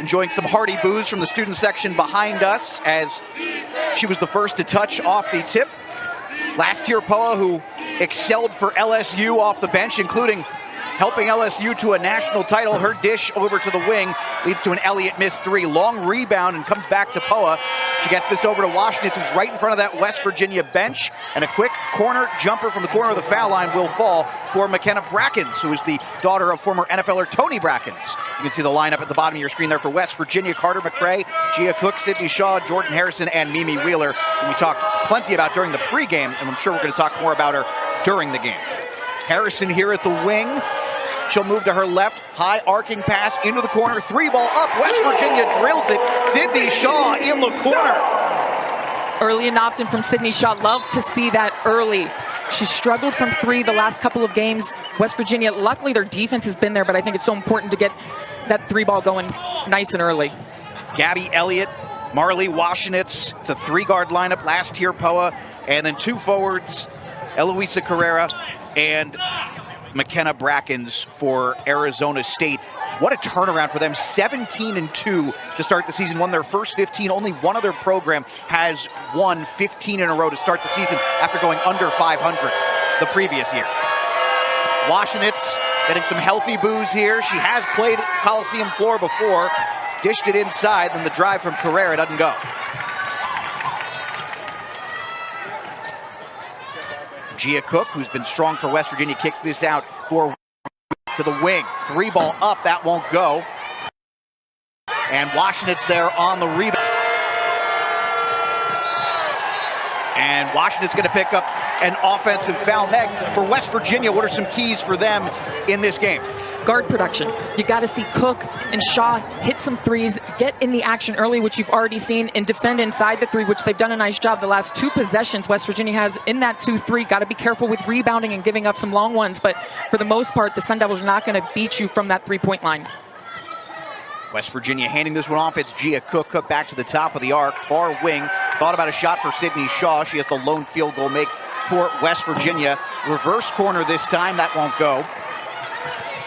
enjoying some hearty boos from the student section behind us as she was the first to touch off the tip. Last year, Poa, who excelled for LSU off the bench, including helping LSU to a national title. Her dish over to the wing leads to an Elliott missed three. Long rebound and comes back to Poa. She gets this over to Washington, who's right in front of that West Virginia bench. And a quick corner jumper from the corner of the foul line will fall for McKenna Brackens, who is the daughter of former NFLer Tony Brackens. You can see the lineup at the bottom of your screen there for West Virginia: Carter McRae, Gia Cook, Sydney Shaw, Jordan Harrison, and Mimi Wheeler, who we talked plenty about during the pregame, and I'm sure we're going to talk more about her during the game. Harrison here at the wing. She'll move to her left, high arcing pass into the corner, three ball up, West Virginia drills it, Sydney Shaw in the corner. Early and often from Sydney Shaw, love to see that early. She struggled from three the last couple of games. West Virginia, luckily their defense has been there, but I think it's so important to get that three ball going nice and early. Gabby Elliott, Marley Washenitz, it's a three-guard lineup last year, Poa, and then two forwards, Eloisa Carrera and McKenna Brackens for Arizona State. What a turnaround for them. 17-2 to start the season, won their first 15. Only one other program has won 15 in a row to start the season after going under 500 the previous year. Washenitz getting some healthy boos here. She has played Coliseum floor before. Dished it inside, then the drive from Carrera doesn't go. Gia Cook, who's been strong for West Virginia, kicks this out for to the wing. Three ball up, that won't go. And Washenitz there on the rebound. And Washington's going to pick up an offensive foul. Meg, for West Virginia, what are some keys for them in this game? Guard production. You got to see Cook and Shaw hit some threes, get in the action early, which you've already seen, and defend inside the three, which they've done a nice job. The last two possessions West Virginia has in that 2-3. Got to be careful with rebounding and giving up some long ones, but for the most part, the Sun Devils are not going to beat you from that three-point line. West Virginia handing this one off. It's Gia Cook. Cook back to the top of the arc. Far wing. Thought about a shot for Sydney Shaw. She has the lone field goal make for West Virginia. Reverse corner this time. That won't go.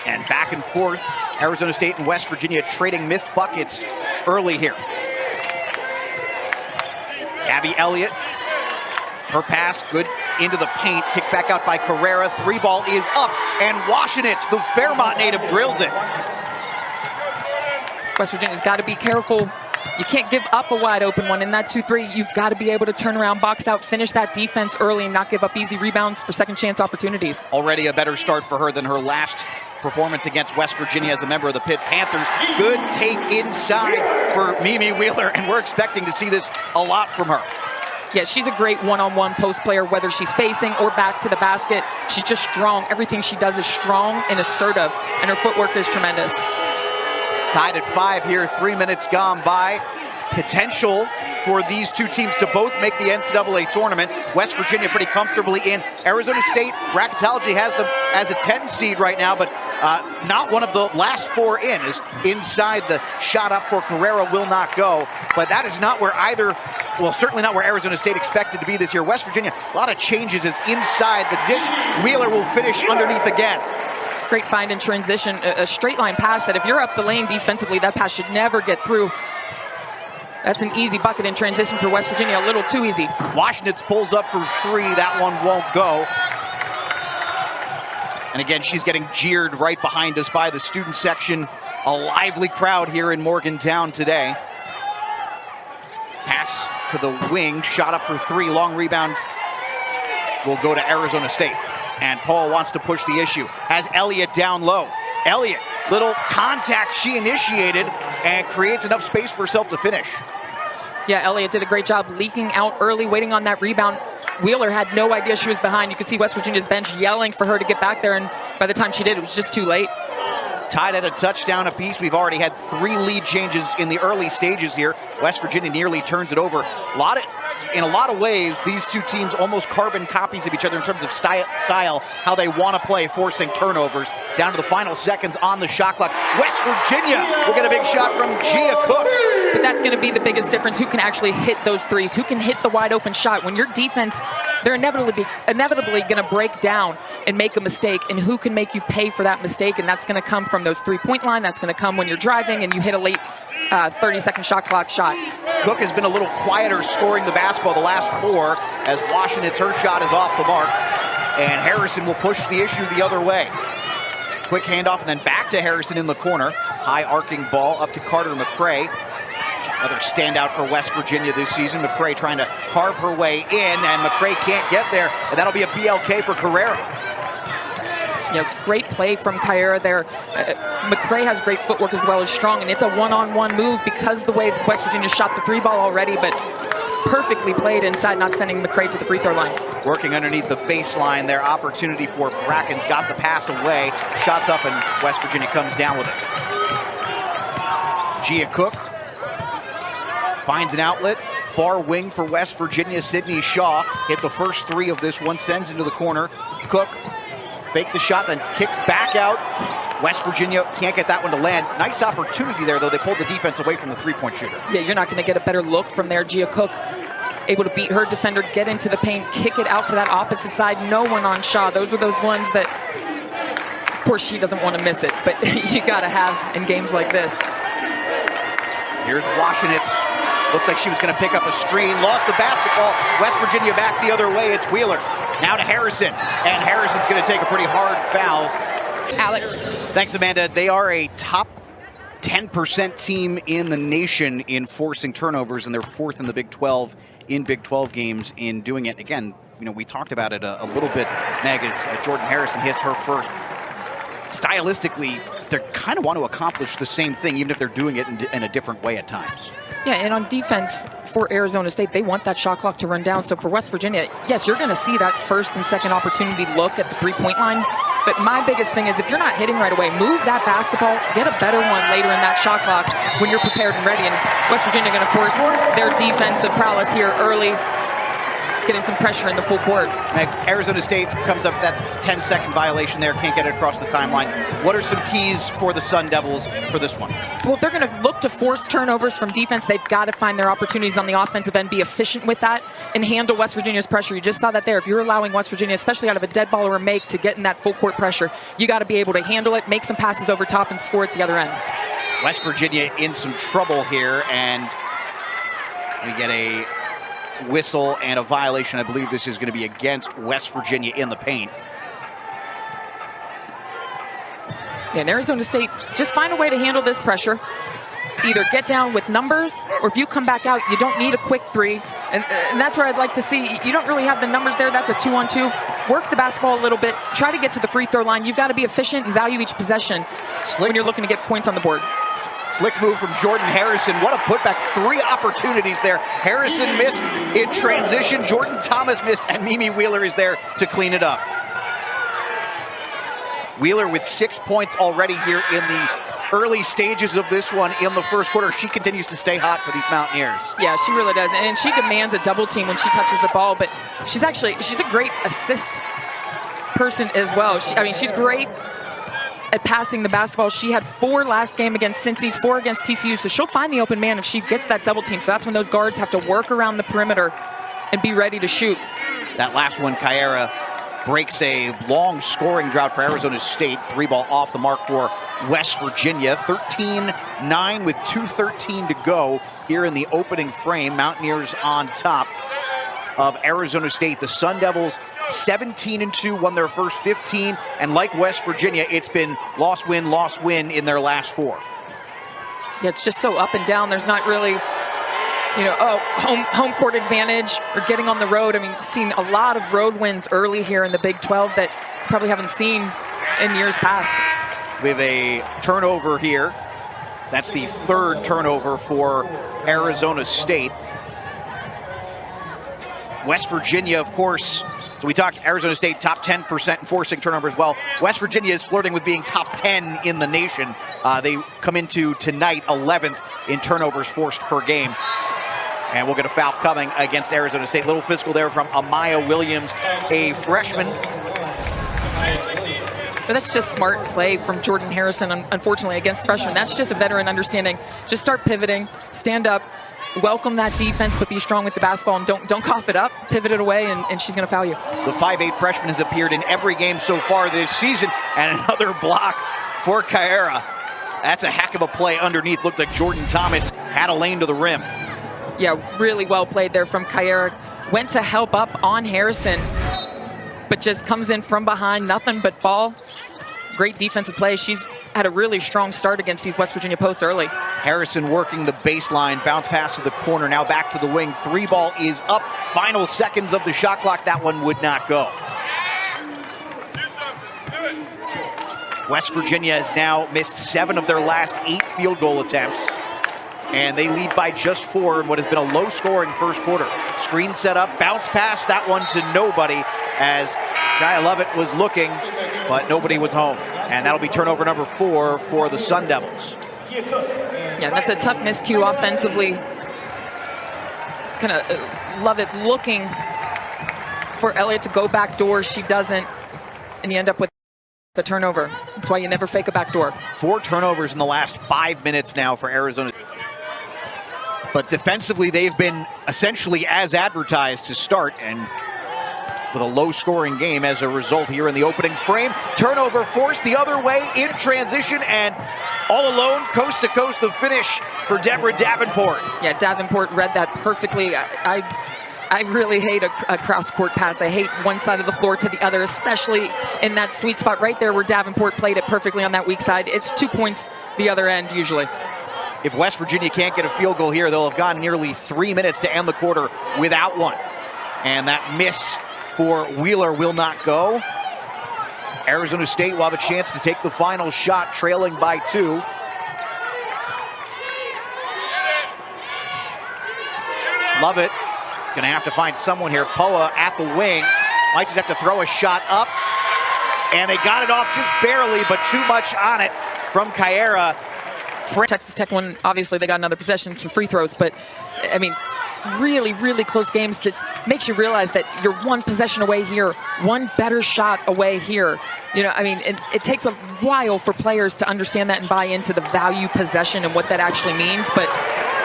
And back and forth. Arizona State and West Virginia trading missed buckets early here. Gabby Elliott. Her pass good into the paint. Kicked back out by Carrera. Three ball is up. And Washenitz, the Fairmont native, drills it. West Virginia's got to be careful. You can't give up a wide open one in that 2-3. You've got to be able to turn around, box out, finish that defense early, and not give up easy rebounds for second chance opportunities. Already a better start for her than her last performance against West Virginia as a member of the Pitt Panthers. Good take inside for Mimi Wheeler, and we're expecting to see this a lot from her. Yeah, she's a great one-on-one post player, whether she's facing or back to the basket. She's just strong. Everything she does is strong and assertive, and her footwork is tremendous. Tied at 5 here, 3 minutes gone by. Potential for these two teams to both make the NCAA tournament. West Virginia pretty comfortably in. Arizona State, bracketology has them as a 10 seed right now, but not one of the last 4 in. Is inside the shot up for Carrera will not go. But that is not where either, well, certainly not where Arizona State expected to be this year. West Virginia, a lot of changes is inside the dish. Wheeler will finish underneath again. Great find in transition, a straight line pass that if you're up the lane defensively, that pass should never get through. That's an easy bucket in transition for West Virginia, a little too easy. Washenitz pulls up for 3, that one won't go. And again, she's getting jeered right behind us by the student section. A lively crowd here in Morgantown today. Pass to the wing, shot up for 3, long rebound will go to Arizona State. And Paul wants to push the issue. Has Elliott down low. Elliott, little contact she initiated and creates enough space for herself to finish. Yeah, Elliott did a great job leaking out early, waiting on that rebound. Wheeler had no idea she was behind. You could see West Virginia's bench yelling for her to get back there, and by the time she did, it was just too late. Tied at a touchdown apiece. We've already had 3 lead changes in the early stages here. West Virginia nearly turns it over. In a lot of ways, these two teams almost carbon copies of each other in terms of style, how they want to play, forcing turnovers. Down to the final seconds on the shot clock. West Virginia will get a big shot from Gia Cook. But that's going to be the biggest difference. Who can actually hit those threes? Who can hit the wide open shot? When your defense, they're inevitably going to break down and make a mistake. And who can make you pay for that mistake? And that's going to come from those three-point line. That's going to come when you're driving and you hit a late 30-second shot clock shot. Cook has been a little quieter scoring the basketball the last 4 as Washington's her shot is off the mark. And Harrison will push the issue the other way. Quick handoff and then back to Harrison in the corner. High arcing ball up to Carter McCray. Another standout for West Virginia this season. McCray trying to carve her way in, and McCray can't get there. And that'll be a BLK for Carrera. Great play from Kaira there. McCray has great footwork as well as strong, and it's a one-on-one move because the way West Virginia shot the 3 ball already, but perfectly played inside, not sending McCray to the free throw line. Working underneath the baseline there. Opportunity for Brackens. Got the pass away. Shots up, and West Virginia comes down with it. Gia Cook finds an outlet. Far wing for West Virginia. Sydney Shaw hit the first 3 of this one. Sends into the corner. Cook fake the shot, then kicks back out. West Virginia can't get that one to land. Nice opportunity there, though. They pulled the defense away from the 3-point shooter. Yeah, you're not going to get a better look from there. Gia Cook able to beat her defender, get into the paint, kick it out to that opposite side. No one on Shaw. Those are those ones that, of course, she doesn't want to miss it, but you got to have in games like this. Here's Washington. Looked like she was going to pick up a screen. Lost the basketball. West Virginia back the other way. It's Wheeler. Now to Harrison. And Harrison's going to take a pretty hard foul. Alex. Thanks, Amanda. They are a top 10% team in the nation in forcing turnovers, and they're 4th in the Big 12 in Big 12 games in doing it. Again, we talked about it a little bit, Meg, as Jordan Harrison hits her first. Stylistically, they kind of want to accomplish the same thing, even if they're doing it in a different way at times. Yeah, and on defense for Arizona State, they want that shot clock to run down. So for West Virginia, yes, you're going to see that first and second opportunity look at the 3-point line. But my biggest thing is if you're not hitting right away, move that basketball, get a better one later in that shot clock when you're prepared and ready. And West Virginia going to force their defensive prowess here early, getting some pressure in the full court. Meg, Arizona State comes up with that 10-second violation there, can't get it across the timeline. What are some keys for the Sun Devils for this one? Well, if they're going to look to force turnovers from defense, they've got to find their opportunities on the offensive end, be efficient with that, and handle West Virginia's pressure. You just saw that there. If you're allowing West Virginia, especially out of a dead ball or a make, to get in that full court pressure, you got to be able to handle it, make some passes over top, and score at the other end. West Virginia in some trouble here, and we get a whistle and a violation. I believe this is going to be against West Virginia in the paint. Yeah, and Arizona State, just find a way to handle this pressure. Either get down with numbers, or if you come back out, you don't need a quick 3. And that's where I'd like to see. You don't really have the numbers there. That's a 2-on-2. Work the basketball a little bit. Try to get to the free throw line. You've got to be efficient and value each possession when you're looking to get points on the board. Slick move from Jordan Harrison. What a putback. 3 opportunities there. Harrison missed in transition. Jordan Thomas missed, and Mimi Wheeler is there to clean it up. Wheeler with 6 points already here in the early stages of this one in the first quarter. She continues to stay hot for these Mountaineers. Yeah, she really does. And she demands a double team when she touches the ball, but she's a great assist person as well. She's great at passing the basketball. She had 4 last game against Cincy, 4 against TCU, so she'll find the open man if she gets that double team. So that's when those guards have to work around the perimeter and be ready to shoot. That last one, Kaira breaks a long scoring drought for Arizona State. 3 ball off the mark for West Virginia. 13-9 with 2:13 to go here in the opening frame. Mountaineers on top of Arizona State. The Sun Devils 17-2, won their first 15, and like West Virginia, it's been loss win in their last 4. Yeah, it's just so up and down. There's not really, home court advantage or getting on the road. Seen a lot of road wins early here in the Big 12 that probably haven't seen in years past. We have a turnover here. That's the 3rd turnover for Arizona State. West Virginia, of course, so we talked Arizona State top 10% in forcing turnovers. Well, West Virginia is flirting with being top 10 in the nation. They come into tonight 11th in turnovers forced per game. And we'll get a foul coming against Arizona State. Little physical there from Amaya Williams, a freshman. But that's just smart play from Jordan Harrison, unfortunately, against freshmen. That's just a veteran understanding. Just start pivoting, stand up, welcome that defense, but be strong with the basketball, and don't cough it up, pivot it away, and she's going to foul you. The 5'8 freshman has appeared in every game so far this season, and another block for Kaira. That's a heck of a play underneath. Looked like Jordan Thomas had a lane to the rim. Yeah, really well played there from Kyera. Went to help up on Harrison, but just comes in from behind, nothing but ball. Great defensive play. She's had a really strong start against these West Virginia posts early. Harrison working the baseline, bounce pass to the corner, now back to the wing. 3 ball is up. Final seconds of the shot clock. That one would not go. West Virginia has now missed 7 of their last 8 field goal attempts, and they lead by just 4 in what has been a low-scoring first quarter. Screen set up, bounce pass, that one to nobody, as Jaya Lovett was looking, but nobody was home. And that'll be turnover number 4 for the Sun Devils. Yeah, that's a tough miscue offensively. Kind of Lovett looking for Elliott to go back door. She doesn't, and you end up with the turnover. That's why you never fake a backdoor. 4 turnovers in the last 5 minutes now for Arizona. But defensively, they've been essentially as advertised to start, and with a low-scoring game as a result here in the opening frame. Turnover forced the other way in transition, and all alone, coast to coast, the finish for Deborah Davenport. Yeah, Davenport read that perfectly. I really hate a cross-court pass. I hate one side of the floor to the other, especially in that sweet spot right there where Davenport played it perfectly on that weak side. It's 2 points the other end usually. If West Virginia can't get a field goal here, they'll have gone nearly 3 minutes to end the quarter without one. And that miss for Wheeler will not go. Arizona State will have a chance to take the final shot, trailing by 2. Lovett gonna have to find someone here. Poa at the wing, might just have to throw a shot up, and they got it off just barely, but too much on it from Kyera. Texas Tech won, obviously they got another possession, some free throws, but I mean, really, really close games. Just makes you realize that you're 1 possession away here, 1 better shot away here. You know, I mean, it takes a while for players to understand that and buy into the value possession and what that actually means, but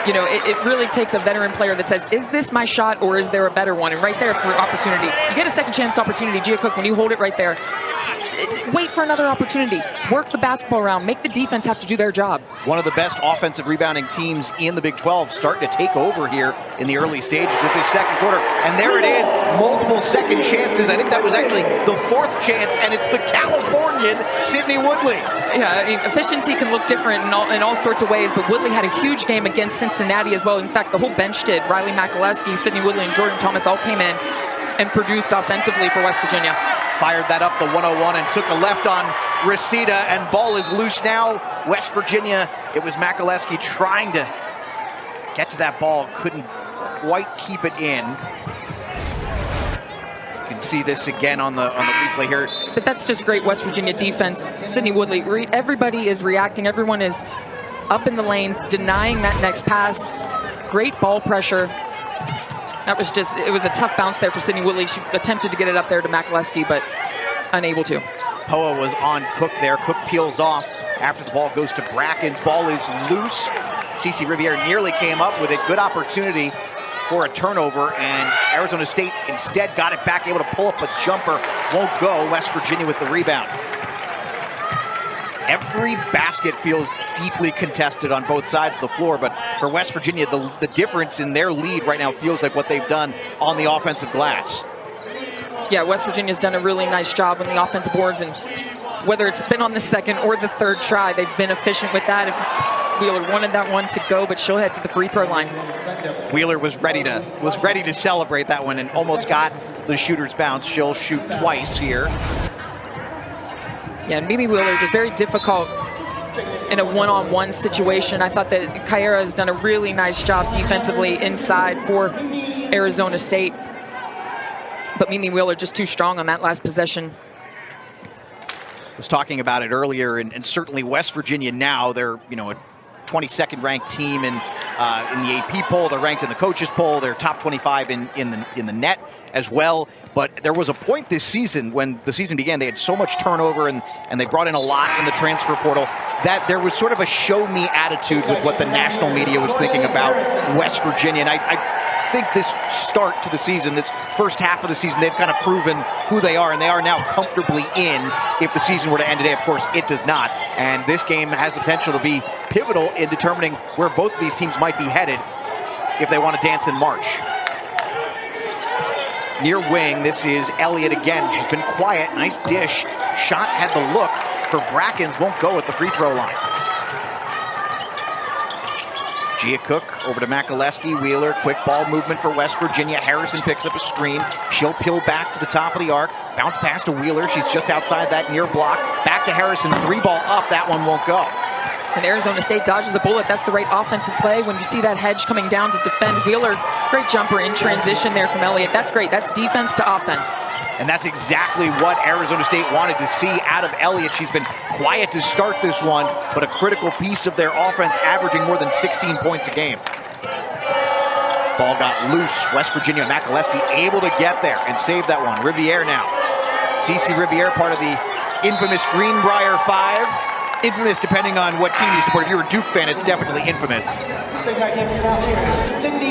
you know, it really takes a veteran player that says, is this my shot or is there a better one? And right there for opportunity. You get a second chance opportunity, Gia Cook, when you hold it right there. Wait for another opportunity. Work the basketball around. Make the defense have to do their job. One of the best offensive rebounding teams in the Big 12 starting to take over here in the early stages of this second quarter. And there it is, multiple second chances. I think that was actually the 4th chance, and it's the Californian Sydney Woodley. Yeah, I mean, efficiency can look different in all sorts of ways, but Woodley had a huge game against Cincinnati as well. In fact, the whole bench did. Riley McAleskey, Sydney Woodley, and Jordan Thomas all came in and produced offensively for West Virginia. Fired that up the 101 and took a left on Reseda, and ball is loose now. West Virginia, it was McAleskey trying to get to that ball, couldn't quite keep it in. You can see this again on the replay here. But that's just great West Virginia defense. Sydney Woodley, everybody is reacting. Everyone is up in the lane, denying that next pass. Great ball pressure. That was just, it was a tough bounce there for Sydney Woodley. She attempted to get it up there to McAleskey, but unable to. Poa was on Cook there. Cook peels off after the ball goes to Brackens. Ball is loose. Cece Riviere nearly came up with a good opportunity for a turnover, and Arizona State instead got it back, able to pull up a jumper. Won't go. West Virginia with the rebound. Every basket feels deeply contested on both sides of the floor, but for West Virginia, the difference in their lead right now feels like what they've done on the offensive glass. Yeah, West Virginia's done a really nice job on the offensive boards, and whether it's been on the 2nd or the 3rd try, they've been efficient with that. If Wheeler wanted that one to go, but she'll head to the free throw line. Wheeler was ready to celebrate that one and almost got the shooter's bounce. She'll shoot twice here. Yeah, and Mimi Wheeler just very difficult in a one-on-one situation. I thought that Kyera has done a really nice job defensively inside for Arizona State. But Mimi Wheeler just too strong on that last possession. I was talking about it earlier, and certainly West Virginia now, they're, you know, a 22nd ranked team in the AP poll. They're ranked in the coaches poll. They're top 25 in the net as well. But there was a point this season when the season began, they had so much turnover and they brought in a lot in the transfer portal that there was sort of a show me attitude with what the national media was thinking about West Virginia. And think this start to the season, this first half of the season, they've kind of proven who they are, and they are now comfortably in. If the season were to end today, of course, it does not. And this game has the potential to be pivotal in determining where both of these teams might be headed if they want to dance in March. Near wing, this is Elliott again. She's been quiet, nice dish. Shot had the look for Brackens, won't go at the free throw line. Gia Cook over to Makaleski. Wheeler, quick ball movement for West Virginia. Harrison picks up a screen. She'll peel back to the top of the arc. Bounce pass to Wheeler. She's just outside that near block. Back to Harrison. 3-ball up. That one won't go. And Arizona State dodges a bullet. That's the right offensive play. When you see that hedge coming down to defend Wheeler, great jumper in transition there from Elliott. That's great. That's defense to offense. And that's exactly what Arizona State wanted to see out of Elliott. She's been quiet to start this one, but a critical piece of their offense, averaging more than 16 points a game. Ball got loose. West Virginia, Makaleski able to get there and save that one. Riviere now. Cece Riviere, part of the infamous Greenbrier Five. Infamous depending on what team you support. If you're a Duke fan, it's definitely infamous.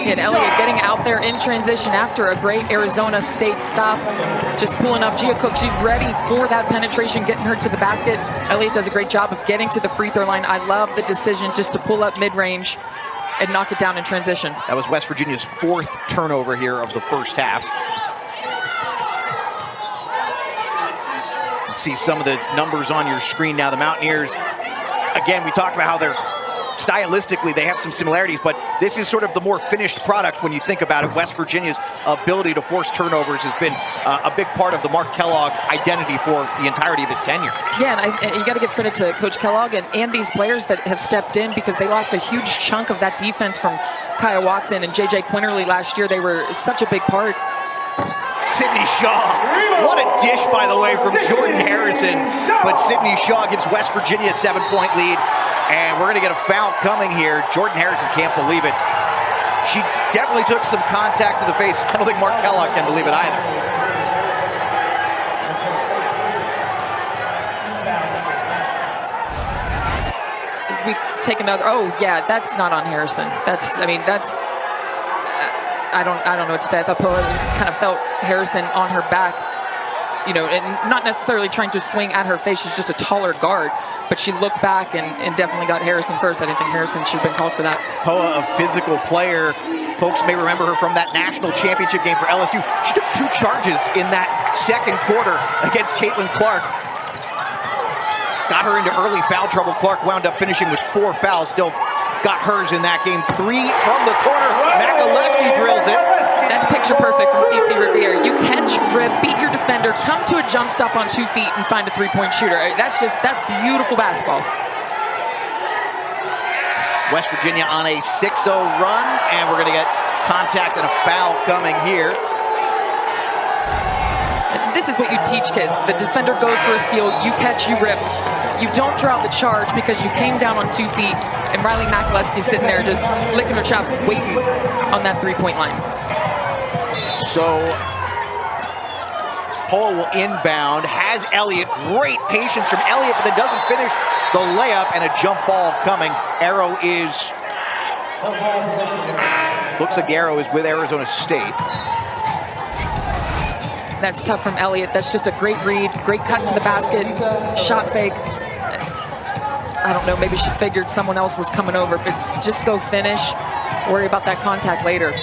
And Elliott getting out there in transition after a great Arizona State stop. Just pulling up Gia Cook. She's ready for that penetration, getting her to the basket. Elliott does a great job of getting to the free throw line. I love the decision just to pull up mid-range and knock it down in transition. That was West Virginia's 4th turnover here of the first half. See some of the numbers on your screen now. The Mountaineers, again, we talked about how they're stylistically, they have some similarities, but this is sort of the more finished product when you think about it. West Virginia's ability to force turnovers has been a big part of the Mark Kellogg identity for the entirety of his tenure. Yeah, and you got to give credit to Coach Kellogg and these players that have stepped in, because they lost a huge chunk of that defense from Kaya Watson and J.J. Quinterly last year. They were such a big part. Sydney Shaw, what a dish, by the way, from Jordan Harrison. But Sydney Shaw gives West Virginia a 7-point lead, and we're going to get a foul coming here. Jordan Harrison can't believe it. She definitely took some contact to the face. I don't think Mark Kellogg can believe it either. As we take another, oh yeah, that's not on Harrison. That's I don't know what to say. I thought Poa kind of felt Harrison on her back, you know, and not necessarily trying to swing at her face. She's just a taller guard, but she looked back and definitely got Harrison first. I didn't think Harrison should have been called for that. Poa, a physical player. Folks may remember her from that national championship game for LSU. She took 2 charges in that second quarter against Caitlin Clark. Got her into early foul trouble. Clark wound up finishing with 4 fouls. Still got hers in that game. 3 from the corner. Makaleski drills it. That's picture perfect from Cece Riviere. You catch, rip, beat your defender, come to a jump stop on 2 feet and find a 3-point shooter. That's beautiful basketball. West Virginia on a 6-0 run, and we're going to get contact and a foul coming here. This is what you teach kids. The defender goes for a steal, you catch, you rip. You don't draw the charge because you came down on 2 feet, and Riley Makaleski's sitting there just licking her chops, waiting on that 3-point line. So Poa will inbound, has Elliott. Great patience from Elliott, but then doesn't finish the layup, and a jump ball coming. Arrow is, looks like the arrow is with Arizona State. That's tough from Elliott. That's just a great read, great cut to the basket, shot fake. I don't know, maybe she figured someone else was coming over, but just go finish, worry about that contact later.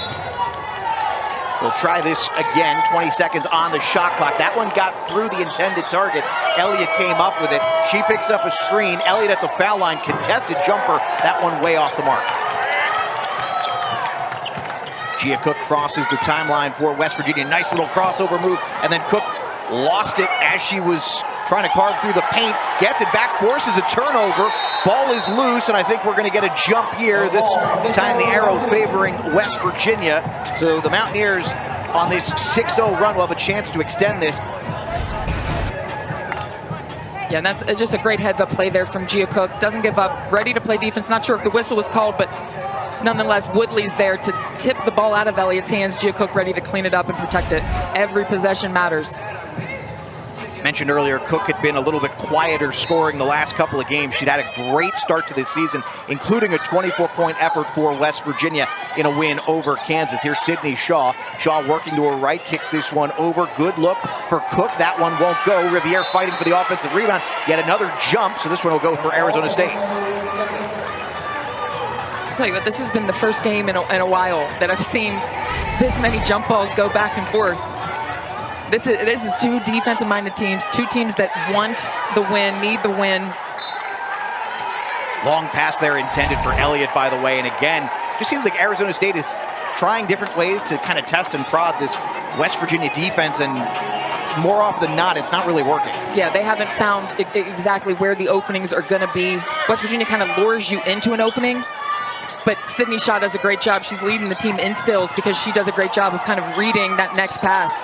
We'll try this again, 20 seconds on the shot clock. That one got through the intended target. Elliott came up with it. She picks up a screen. Elliott at the foul line, contested jumper. That one way off the mark. Gia Cook crosses the timeline for West Virginia. Nice little crossover move, and then Cook lost it as she was trying to carve through the paint. Gets it back, forces a turnover. Ball is loose, and I think we're going to get a jump here. This time the arrow favoring West Virginia. So the Mountaineers on this 6-0 run will have a chance to extend this. Yeah, and that's just a great heads-up play there from Gia Cook. Doesn't give up, ready to play defense. Not sure if the whistle was called, but nonetheless, Woodley's there to tip the ball out of Elliott's hands. Gia Cook ready to clean it up and protect it. Every possession matters. Mentioned earlier, Cook had been a little bit quieter scoring the last couple of games. She'd had a great start to this season, including a 24-point effort for West Virginia in a win over Kansas. Here's Sydney Shaw. Shaw working to her right, kicks this one over. Good look for Cook. That one won't go. Riviere fighting for the offensive rebound. Yet another jump, so this one will go for Arizona State. I'll tell you what, this has been the first game in a while that I've seen this many jump balls go back and forth. This is two defensive-minded teams, two teams that want the win, need the win. Long pass there intended for Elliott, by the way. And again, just seems like Arizona State is trying different ways to kind of test and prod this West Virginia defense, and more often than not, it's not really working. Yeah, they haven't found exactly where the openings are going to be. West Virginia kind of lures you into an opening, but Sydney Shaw does a great job. She's leading the team in steals because she does a great job of kind of reading that next pass.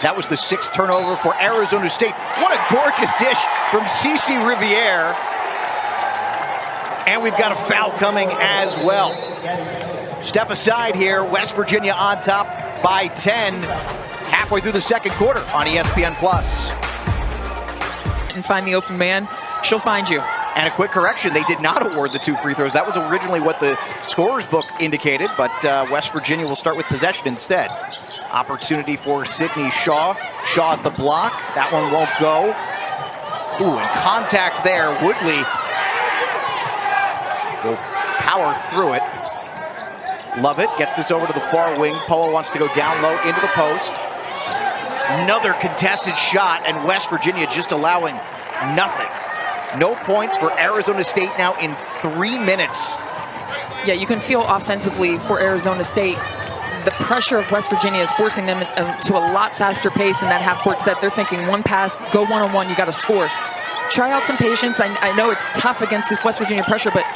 That was the 6th turnover for Arizona State. What a gorgeous dish from Cece Riviere. And we've got a foul coming as well. Step aside here, West Virginia on top by 10. Halfway through the second quarter on ESPN+. And find the open man, she'll find you. And a quick correction, they did not award the 2 free throws. That was originally what the scorer's book indicated, but West Virginia will start with possession instead. Opportunity for Sydney Shaw. Shaw at the block. That one won't go. Ooh, and contact there. Woodley will power through it. Lovett gets this over to the far wing. Poa wants to go down low into the post. Another contested shot, and West Virginia just allowing nothing. No points for Arizona State now in 3 minutes. Yeah, you can feel offensively for Arizona State. The pressure of West Virginia is forcing them to a lot faster pace in that half-court set. They're thinking one pass, go one-on-one, you got to score. Try out some patience. I know it's tough against this West Virginia pressure, but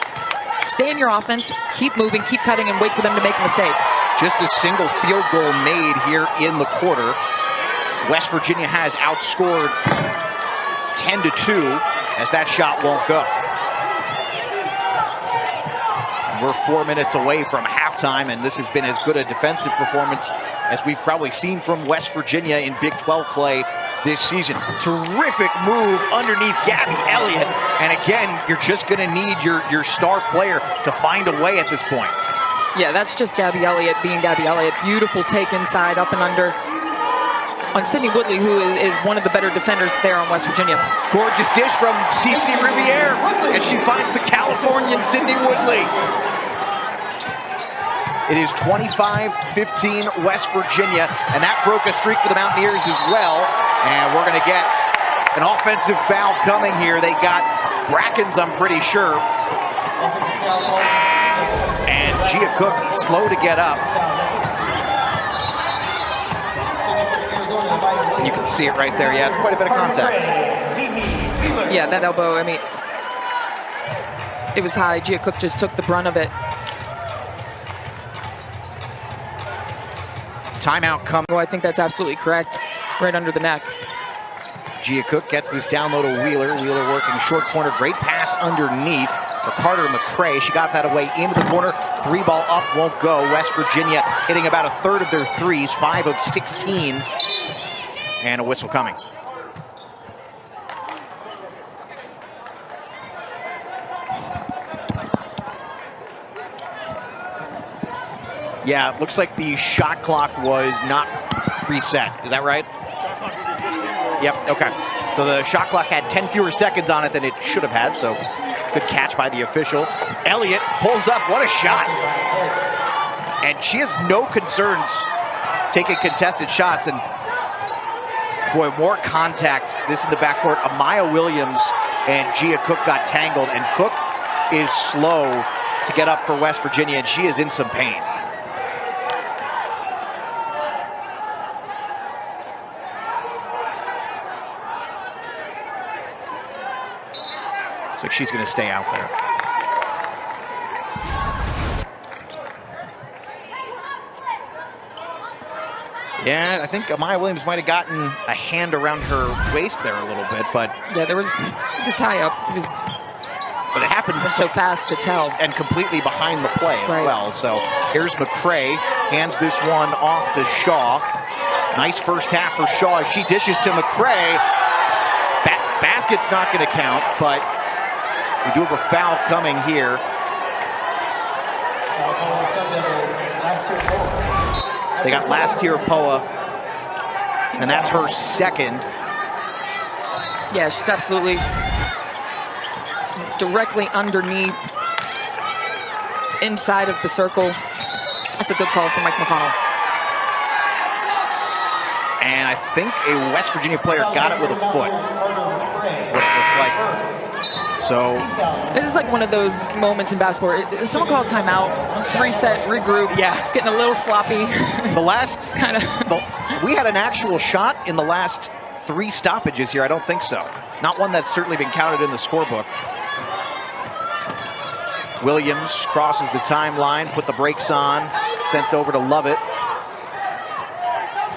stay in your offense, keep moving, keep cutting, and wait for them to make a mistake. Just a single field goal made here in the quarter. West Virginia has outscored 10-2 as that shot won't go. We're 4 minutes away from halftime, and this has been as good a defensive performance as we've probably seen from West Virginia in Big 12 play this season. Terrific move underneath Gabby Elliott, and again, you're just going to need your star player to find a way at this point. Yeah, that's just Gabby Elliott being Gabby Elliott. Beautiful take inside, up and under on Sydney Woodley, who is one of the better defenders there on West Virginia. Gorgeous dish from Cece Riviere, and she finds the Californian Sydney Woodley. It is 25-15 West Virginia, and that broke a streak for the Mountaineers as well. And we're going to get an offensive foul coming here. They got Brackens, I'm pretty sure. And Gia Cook slow to get up. You can see it right there. Yeah, it's quite a bit of contact. Yeah, that elbow, I mean, it was high. Gia Cook just took the brunt of it. Timeout coming. Well, I think that's absolutely correct. Right under the neck. Gia Cook gets this down low to Wheeler. Wheeler working short corner. Great pass underneath for Carter McCray. She got that away into the corner. 3-ball up won't go. West Virginia hitting about a third of their threes. 5 of 16. And a whistle coming. Yeah, it looks like the shot clock was not reset. Is that right? Yep, okay. So the shot clock had 10 fewer seconds on it than it should have had, so good catch by the official. Elliott pulls up, what a shot. And she has no concerns taking contested shots, and boy, more contact. This in the backcourt. Amaya Williams and Gia Cook got tangled, and Cook is slow to get up for West Virginia, and she is in some pain. Looks like she's going to stay out there. Yeah, I think Amaya Williams might have gotten a hand around her waist there a little bit, but yeah, there was a tie-up. But it happened so fast to tell. And completely behind the play as well. So here's McCray, hands this one off to Shaw. Nice first half for Shaw as she dishes to McCray. Basket's not going to count, but we do have a foul coming here. They got last tier Poa, and that's her second. Yeah, she's absolutely directly underneath, inside of the circle. That's a good call from Mike McConnell. And I think a West Virginia player got it with a foot. What it looks like. So this is like one of those moments in basketball. Someone call a timeout. Let's reset, regroup. Yeah, it's getting a little sloppy. The last kind of. We had an actual shot in the last 3 stoppages here. I don't think so. Not one that's certainly been counted in the scorebook. Williams crosses the timeline, put the brakes on, sent over to Lovett.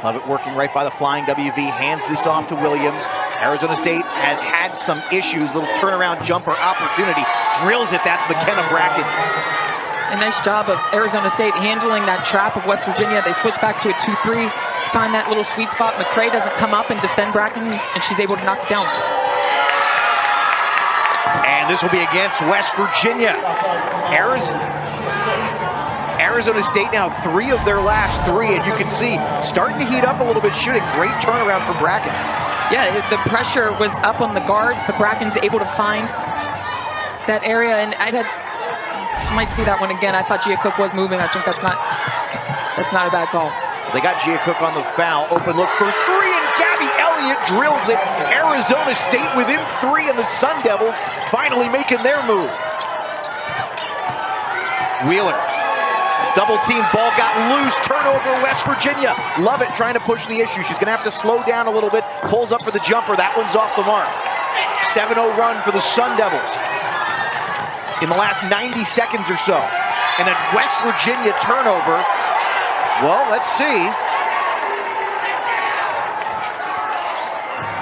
Lovett working right by the flying WV, hands this off to Williams. Arizona State has had some issues, little turnaround jumper opportunity. Drills it, that's McKenna Brackens. A nice job of Arizona State handling that trap of West Virginia. They switch back to a 2-3, find that little sweet spot. McCray doesn't come up and defend Bracken, and she's able to knock it down. And this will be against West Virginia. Arizona State now 3 of their last 3, and you can see starting to heat up a little bit shooting. Great turnaround for Brackens. Yeah, the pressure was up on the guards, but Bracken's able to find that area, and I might see that one again. I thought Gia Cook was moving. I think that's not a bad call. So they got Gia Cook on the foul. Open look for 3, and Gabby Elliott drills it. Arizona State within 3, and the Sun Devils finally making their move. Wheeler. Double team ball got loose, turnover West Virginia. Lovett trying to push the issue. She's gonna have to slow down a little bit. Pulls up for the jumper, that one's off the mark. 7-0 run for the Sun Devils in the last 90 seconds or so. And a West Virginia turnover. Well, let's see.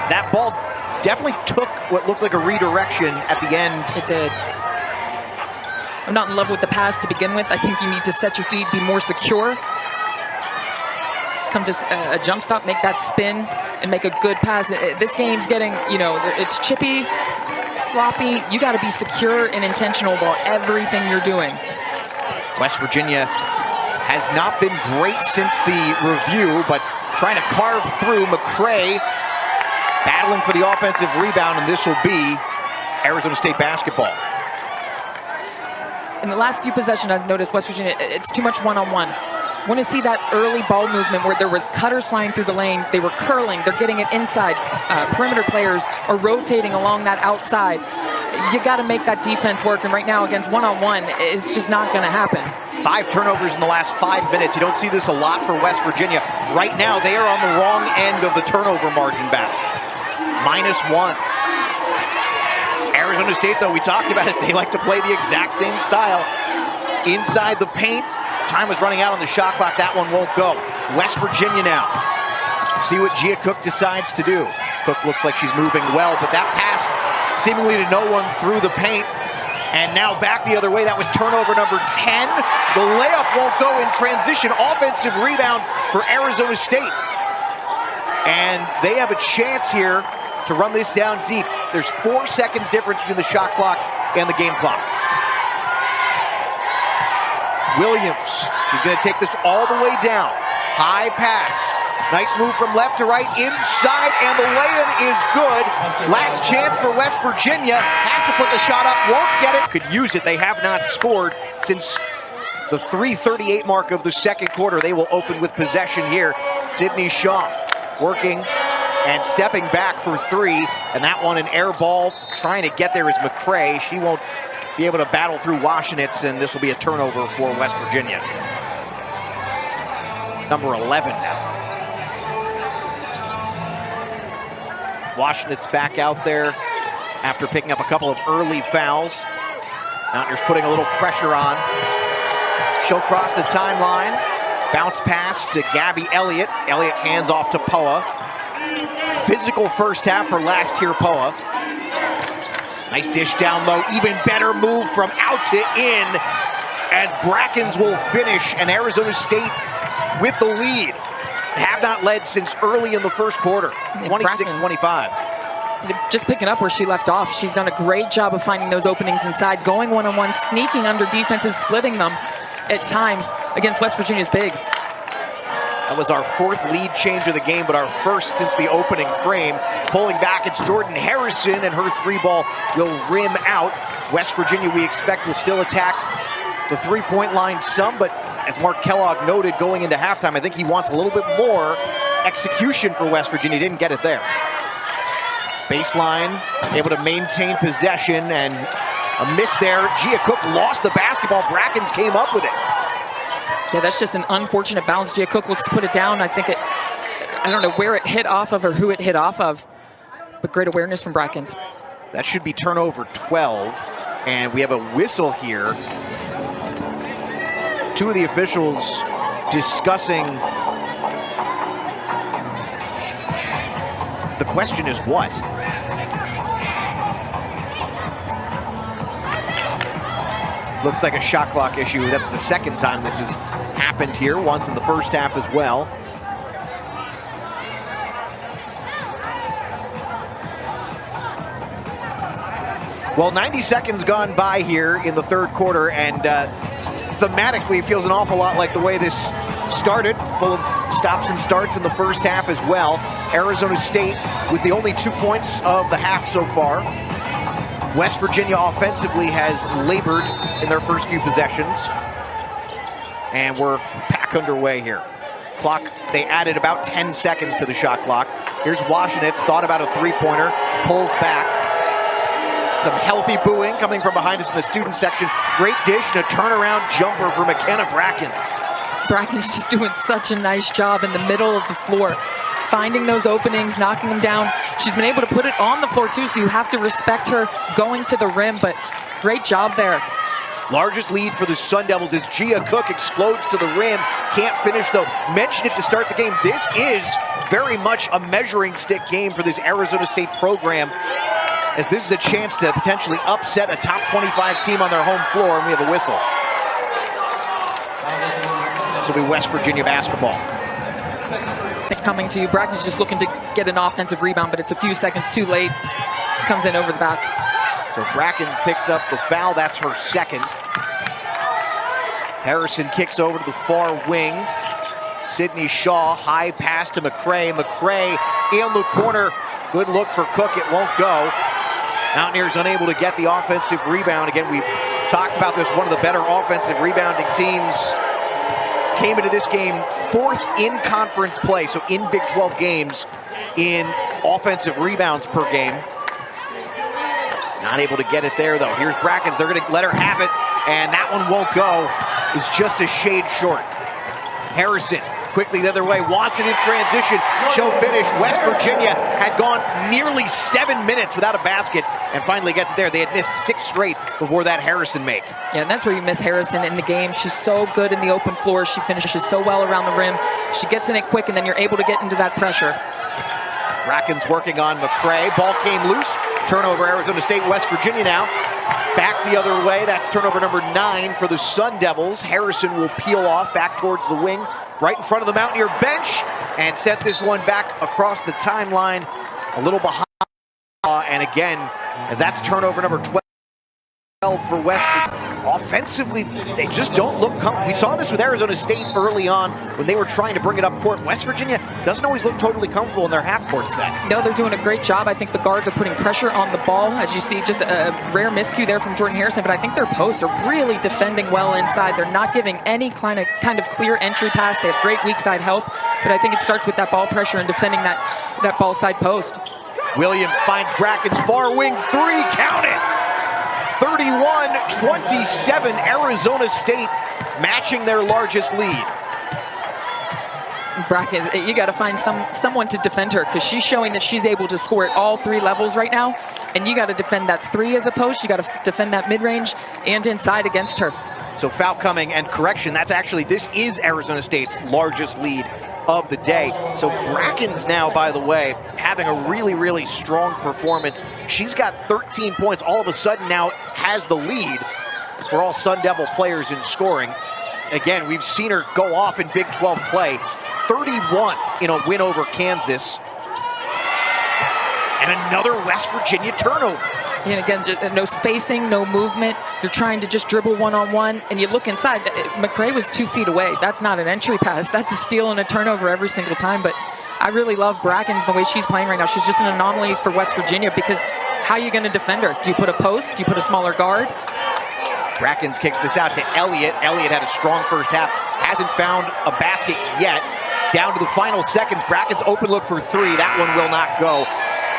That ball definitely took what looked like a redirection at the end. It did. I'm not in love with the pass to begin with. I think you need to set your feet, be more secure. Come to a jump stop, make that spin, and make a good pass. This game's getting, it's chippy, sloppy. You got to be secure and intentional about everything you're doing. West Virginia has not been great since the review, but trying to carve through. McCray battling for the offensive rebound, and this will be Arizona State basketball. In the last few possessions, I've noticed West Virginia, it's too much one-on-one. Want to see that early ball movement where there was cutters flying through the lane. They were curling. They're getting it inside. Perimeter players are rotating along that outside. You got to make that defense work, and right now against one-on-one, it's just not going to happen. 5 turnovers in the last 5 minutes. You don't see this a lot for West Virginia. Right now, they are on the wrong end of the turnover margin battle. -1. Arizona State, though, we talked about it, they like to play the exact same style. Inside the paint, time is running out on the shot clock, that one won't go. West Virginia now. See what Gia Cook decides to do. Cook looks like she's moving well, but that pass seemingly to no one through the paint. And now back the other way, that was turnover number 10. The layup won't go in transition. Offensive rebound for Arizona State. And they have a chance here to run this down deep. There's 4 seconds difference between the shot clock and the game clock. Williams, she's gonna take this all the way down. High pass, nice move from left to right, inside, and the lay-in is good. Last chance for West Virginia, has to put the shot up, won't get it. Could use it, they have not scored since the 3:38 mark of the second quarter. They will open with possession here. Sydney Shaw working and stepping back for 3, and that one an air ball. Trying to get there is McCray. She won't be able to battle through Washenitz, and this will be a turnover for West Virginia. Number 11 now. Washenitz back out there after picking up a couple of early fouls. Mountaineers putting a little pressure on. She'll cross the timeline. Bounce pass to Gabby Elliott. Elliott hands off to Poa. Physical first half for last tier Poa. Nice dish down low. Even better move from out to in as Brackens will finish, and Arizona State with the lead. Have not led since early in the first quarter, 26-25. just picking up where she left off. She's done a great job of finding those openings inside, going one-on-one, sneaking under defenses, splitting them at times against West Virginia's bigs. That was our fourth lead change of the game, but our first since the opening frame. Pulling back, it's Jordan Harrison, and her three ball will rim out. West Virginia, we expect, will still attack the three-point line some, but as Mark Kellogg noted going into halftime, I think he wants a little bit more execution for West Virginia. Didn't get it there. Baseline, able to maintain possession, and a miss there. Gia Cook lost the basketball. Brackens came up with it. Yeah, that's just an unfortunate bounce. Gia Cook looks to put it down. I don't know where it hit off of or who it hit off of, but great awareness from Brackens. That should be turnover 12, and we have a whistle here. Two of the officials discussing. The question is what? Looks like a shot clock issue. That's the second time this has happened here, once in the first half as well. Well, 90 seconds gone by here in the third quarter, and thematically feels an awful lot like the way this started, full of stops and starts in the first half as well. Arizona State with the only 2 points of the half so far. West Virginia offensively has labored in their first few possessions. And we're back underway here. Clock, they added about 10 seconds to the shot clock. Here's Washington, thought about a three-pointer, pulls back. Some healthy booing coming from behind us in the student section. Great dish and a turnaround jumper for McKenna Brackens. Brackens just doing such a nice job in the middle of the floor, finding those openings, knocking them down. She's been able to put it on the floor too, so you have to respect her going to the rim, but great job there. Largest lead for the Sun Devils as Gia Cook explodes to the rim. Can't finish though. Mentioned it to start the game. This is very much a measuring stick game for this Arizona State program, as this is a chance to potentially upset a top 25 team on their home floor, and we have a whistle. This will be West Virginia basketball. It's coming to you. Bracken's just looking to get an offensive rebound, but it's a few seconds too late. Comes in over the back. So Brackens picks up the foul. That's her second. Harrison kicks over to the far wing. Sydney Shaw, high pass to McCray. McCray in the corner. Good look for Cook. It won't go. Mountaineers unable to get the offensive rebound. Again, we talked about this. One of the better offensive rebounding teams. Came into this game fourth in conference play, so in Big 12 games in offensive rebounds per game. Not able to get it there, though. Here's Brackens. They're going to let her have it, and that one won't go. It's just a shade short. Harrison quickly the other way, wants it in transition. She'll finish. West Virginia had gone nearly 7 minutes without a basket and finally gets it there. They had missed 6 straight before that Harrison make. Yeah, and that's where you miss Harrison in the game. She's so good in the open floor. She finishes so well around the rim. She gets in it quick, and then you're able to get into that pressure. Brackens working on McCray. Ball came loose. Turnover, Arizona State, West Virginia now. Back the other way. That's turnover number 9 for the Sun Devils. Harrison will peel off back towards the wing, right in front of the Mountaineer bench, and set this one back across the timeline, a little behind. And again, that's turnover number 12 for West Virginia. Offensively, they just don't look comfortable. We saw this with Arizona State early on when they were trying to bring it up court. West Virginia doesn't always look totally comfortable in their half-court set. No, they're doing a great job. I think the guards are putting pressure on the ball. As you see, just a rare miscue there from Jordan Harrison, but I think their posts are really defending well inside. They're not giving any kind of clear entry pass. They have great weak side help, but I think it starts with that ball pressure and defending that ball side post. Williams finds Brackens, far wing three, count it! 31-27, Arizona State matching their largest lead. Brackens, you got to find someone to defend her, because she's showing that she's able to score at all 3 levels right now, and you got to defend that 3 as a post. You got to defend that mid-range and inside against her. So foul coming, and correction, this is Arizona State's largest lead of the day. So Brackens now, by the way, having a really, really strong performance. She's got 13 points. All of a sudden now has the lead for all Sun Devil players in scoring. Again, we've seen her go off in Big 12 play. 31 in a win over Kansas. And another West Virginia turnover. And again, just no spacing, no movement. You're trying to just dribble one-on-one, and you look inside. McCray was 2 feet away. That's not an entry pass. That's a steal and a turnover every single time. But I really love Brackens the way she's playing right now. She's just an anomaly for West Virginia because how are you going to defend her? Do you put a post? Do you put a smaller guard? Brackens kicks this out to Elliott. Elliott had a strong first half. Hasn't found a basket yet. Down to the final seconds. Brackens open look for three. That one will not go.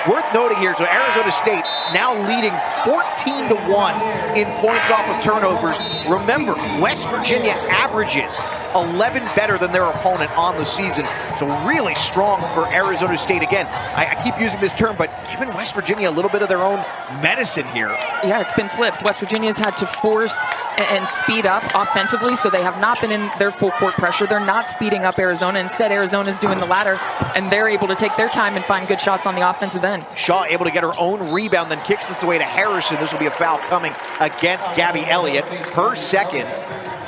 Worth noting here, so Arizona State now leading 14-1 in points off of turnovers. Remember, West Virginia averages 11 better than their opponent on the season. So really strong for Arizona State. Again, I keep using this term, but giving West Virginia a little bit of their own medicine here. Yeah, it's been flipped. West Virginia's had to force and speed up offensively, so they have not been in their full court pressure. They're not speeding up Arizona. Instead, Arizona's doing the latter, and they're able to take their time and find good shots on the offensive end. Shaw able to get her own rebound, then kicks this away to Harrison. This will be a foul coming against Gabby Elliott, her second.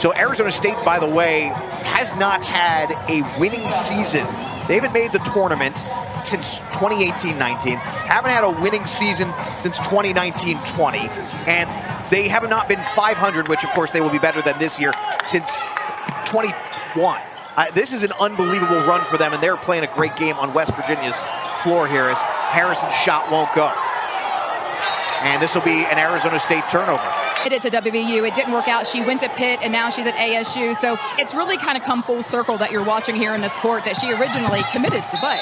So Arizona State, by the way, has not had a winning season. They haven't made the tournament since 2018-19, haven't had a winning season since 2019-20, and they have not been 500, which of course they will be better than this year, since 21. This is an unbelievable run for them, and they're playing a great game on West Virginia's floor here as Harrison's shot won't go. And this will be an Arizona State turnover. It to WVU. It didn't work out. She went to Pitt, and now she's at ASU. So it's really kind of come full circle that you're watching here in this court that she originally committed to play.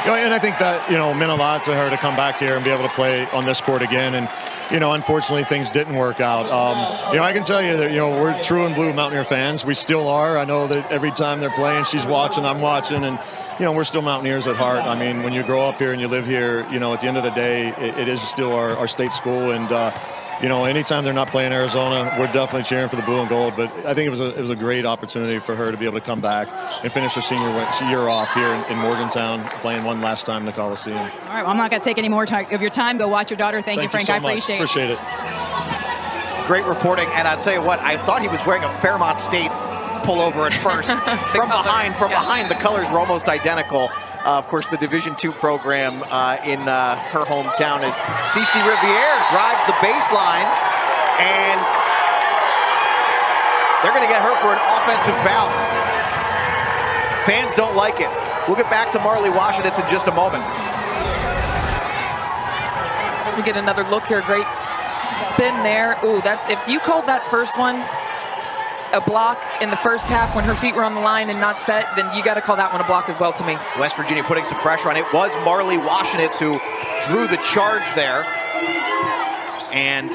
And I think that, meant a lot to her to come back here and be able to play on this court again. And, unfortunately, things didn't work out. I can tell you that, we're true and blue Mountaineer fans. We still are. I know that every time they're playing, she's watching, I'm watching. And, we're still Mountaineers at heart. I mean, when you grow up here and you live here, at the end of the day, it is still our state school. And, anytime they're not playing Arizona, we're definitely cheering for the blue and gold. But I think it was a great opportunity for her to be able to come back and finish her senior year off here in Morgantown, playing one last time in the Coliseum. All right, well, I'm not going to take any more of your time. Go watch your daughter. Thank you, Frank. So I appreciate it. Appreciate it. Great reporting, and I'll tell you what, I thought he was wearing a Fairmont State pullover at first. From behind, the colors were almost identical. Of course, the Division II program in her hometown is Cece Riviere drives the baseline, and they're going to get her for an offensive foul. Fans don't like it. We'll get back to Marley Washington in just a moment. We get another look here. Great spin there. Ooh, that's if you called that first one a block in the first half when her feet were on the line and not set, then you got to call that one a block as well to me. West Virginia putting some pressure on it. It was Marley Washington who drew the charge there. And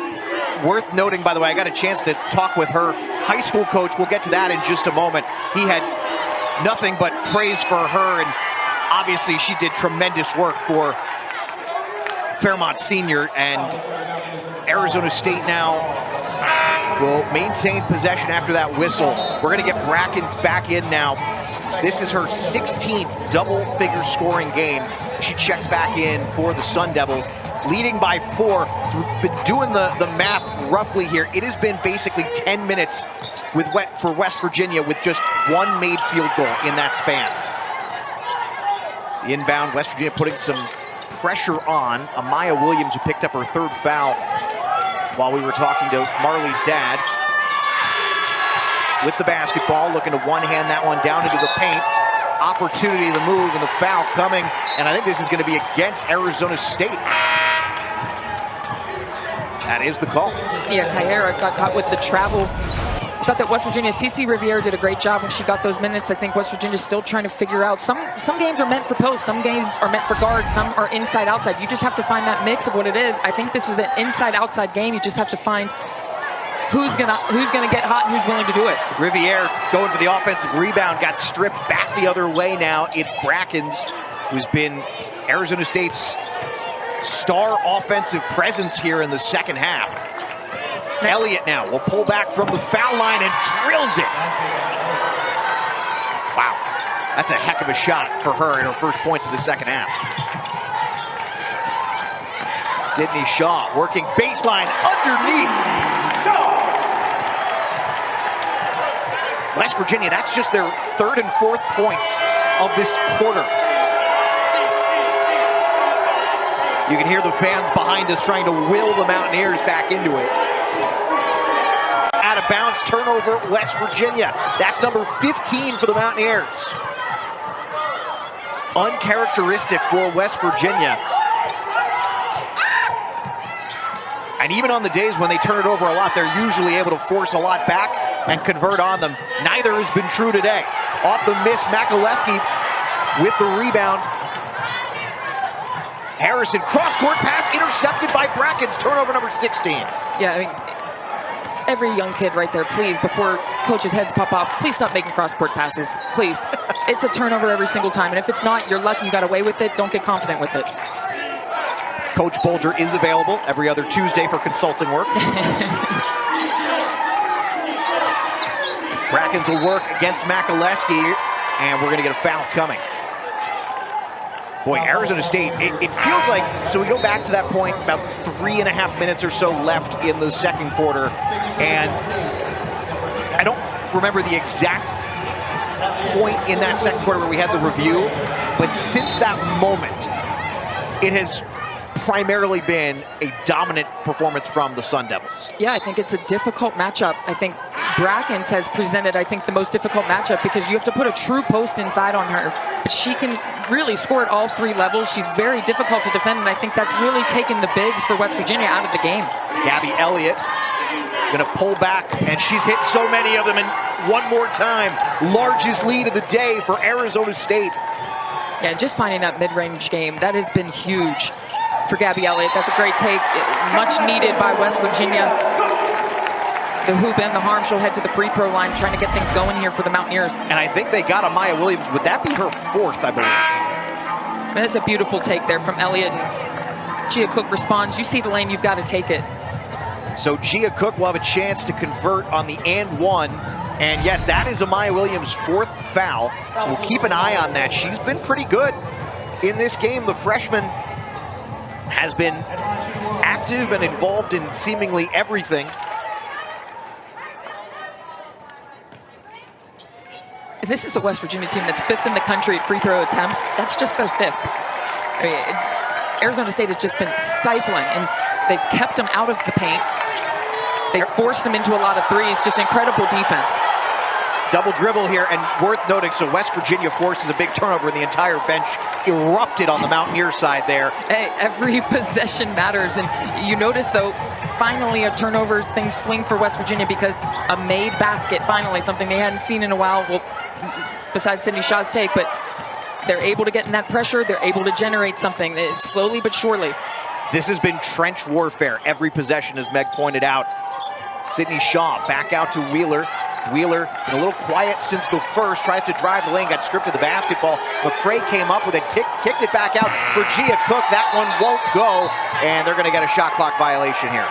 worth noting, by the way, I got a chance to talk with her high school coach. We'll get to that in just a moment. He had nothing but praise for her, and obviously she did tremendous work for Fairmont Senior. And Arizona State now will maintain possession after that whistle. We're going to get Brackens back in now. This is her 16th double-figure scoring game. She checks back in for the Sun Devils, leading by 4. We've been doing the math roughly here. It has been basically 10 minutes for West Virginia with just one made field goal in that span. The inbound, West Virginia putting some pressure on Amaya Williams, who picked up her third foul while we were talking to Marley's dad. With the basketball, looking to one-hand that one down into the paint. Opportunity, the move, and the foul coming. And I think this is going to be against Arizona State. That is the call. Yeah, Kyera got caught with the travel. I thought that West Virginia, Cece Riviere did a great job when she got those minutes. I think West Virginia's still trying to figure out. Some games are meant for post, some games are meant for guards, some are inside-outside. You just have to find that mix of what it is. I think this is an inside-outside game. You just have to find who's gonna get hot and who's willing to do it. Riviere going for the offensive rebound, got stripped back the other way now. It's Brackens, who's been Arizona State's star offensive presence here in the second half. Elliott now will pull back from the foul line and drills it. Wow, that's a heck of a shot for her in her first points of the second half. Sydney Shaw working baseline underneath. West Virginia, that's just their third and fourth points of this quarter. You can hear the fans behind us trying to will the Mountaineers back into it. Out of bounds, turnover, West Virginia. That's number 15 for the Mountaineers. Uncharacteristic for West Virginia. And even on the days when they turn it over a lot, they're usually able to force a lot back and convert on them. Neither has been true today. Off the miss, Makaleski with the rebound. Harrison, cross-court pass intercepted by Brackens, turnover number 16. Yeah, I mean, every young kid right there, please, before coaches' heads pop off, please stop making cross-court passes, please. It's a turnover every single time, and if it's not, you're lucky you got away with it. Don't get confident with it. Coach Bolger is available every other Tuesday for consulting work. Brackens will work against Makaleski, and we're going to get a foul coming. Boy, Arizona State, it feels like, so we go back to that point, about 3.5 minutes or so left in the second quarter, and I don't remember the exact point in that second quarter where we had the review, but since that moment, it has primarily been a dominant performance from the Sun Devils. Yeah, I think it's a difficult matchup. I think Brackens has presented, I think, the most difficult matchup because you have to put a true post inside on her. But she can really score at all three levels. She's very difficult to defend, and I think that's really taken the bigs for West Virginia out of the game. Gabby Elliott gonna pull back, and she's hit so many of them, and one more time, largest lead of the day for Arizona State. Yeah, just finding that mid-range game, that has been huge for Gabby Elliott. That's a great take, much needed by West Virginia. The hoop and the harm, she'll head to the free throw line trying to get things going here for the Mountaineers. And I think they got Amaya Williams. Would that be her fourth, I believe? That's a beautiful take there from Elliott. And Gia Cook responds, you see the lane, you've got to take it. So Gia Cook will have a chance to convert on the and one. And yes, that is Amaya Williams' fourth foul. So we'll keep an eye on that. She's been pretty good in this game. The freshman has been active and involved in seemingly everything. And this is the West Virginia team that's fifth in the country at free throw attempts. That's just their fifth. I mean, Arizona State has just been stifling, and they've kept them out of the paint. They've forced them into a lot of threes. Just incredible defense. Double dribble here, and worth noting, so West Virginia forces a big turnover, and the entire bench erupted on the Mountaineer side there. Hey, every possession matters, and you notice, though, finally a turnover, things swing for West Virginia because a made basket, finally, something they hadn't seen in a while, well, besides Sydney Shaw's take, but they're able to get in that pressure, they're able to generate something, it's slowly but surely. This has been trench warfare, every possession, as Meg pointed out. Sydney Shaw back out to Wheeler. Wheeler, a little quiet since the first, tries to drive the lane, got stripped of the basketball. McCray came up with it, kicked it back out for Gia Cook. That one won't go, and they're going to get a shot clock violation here.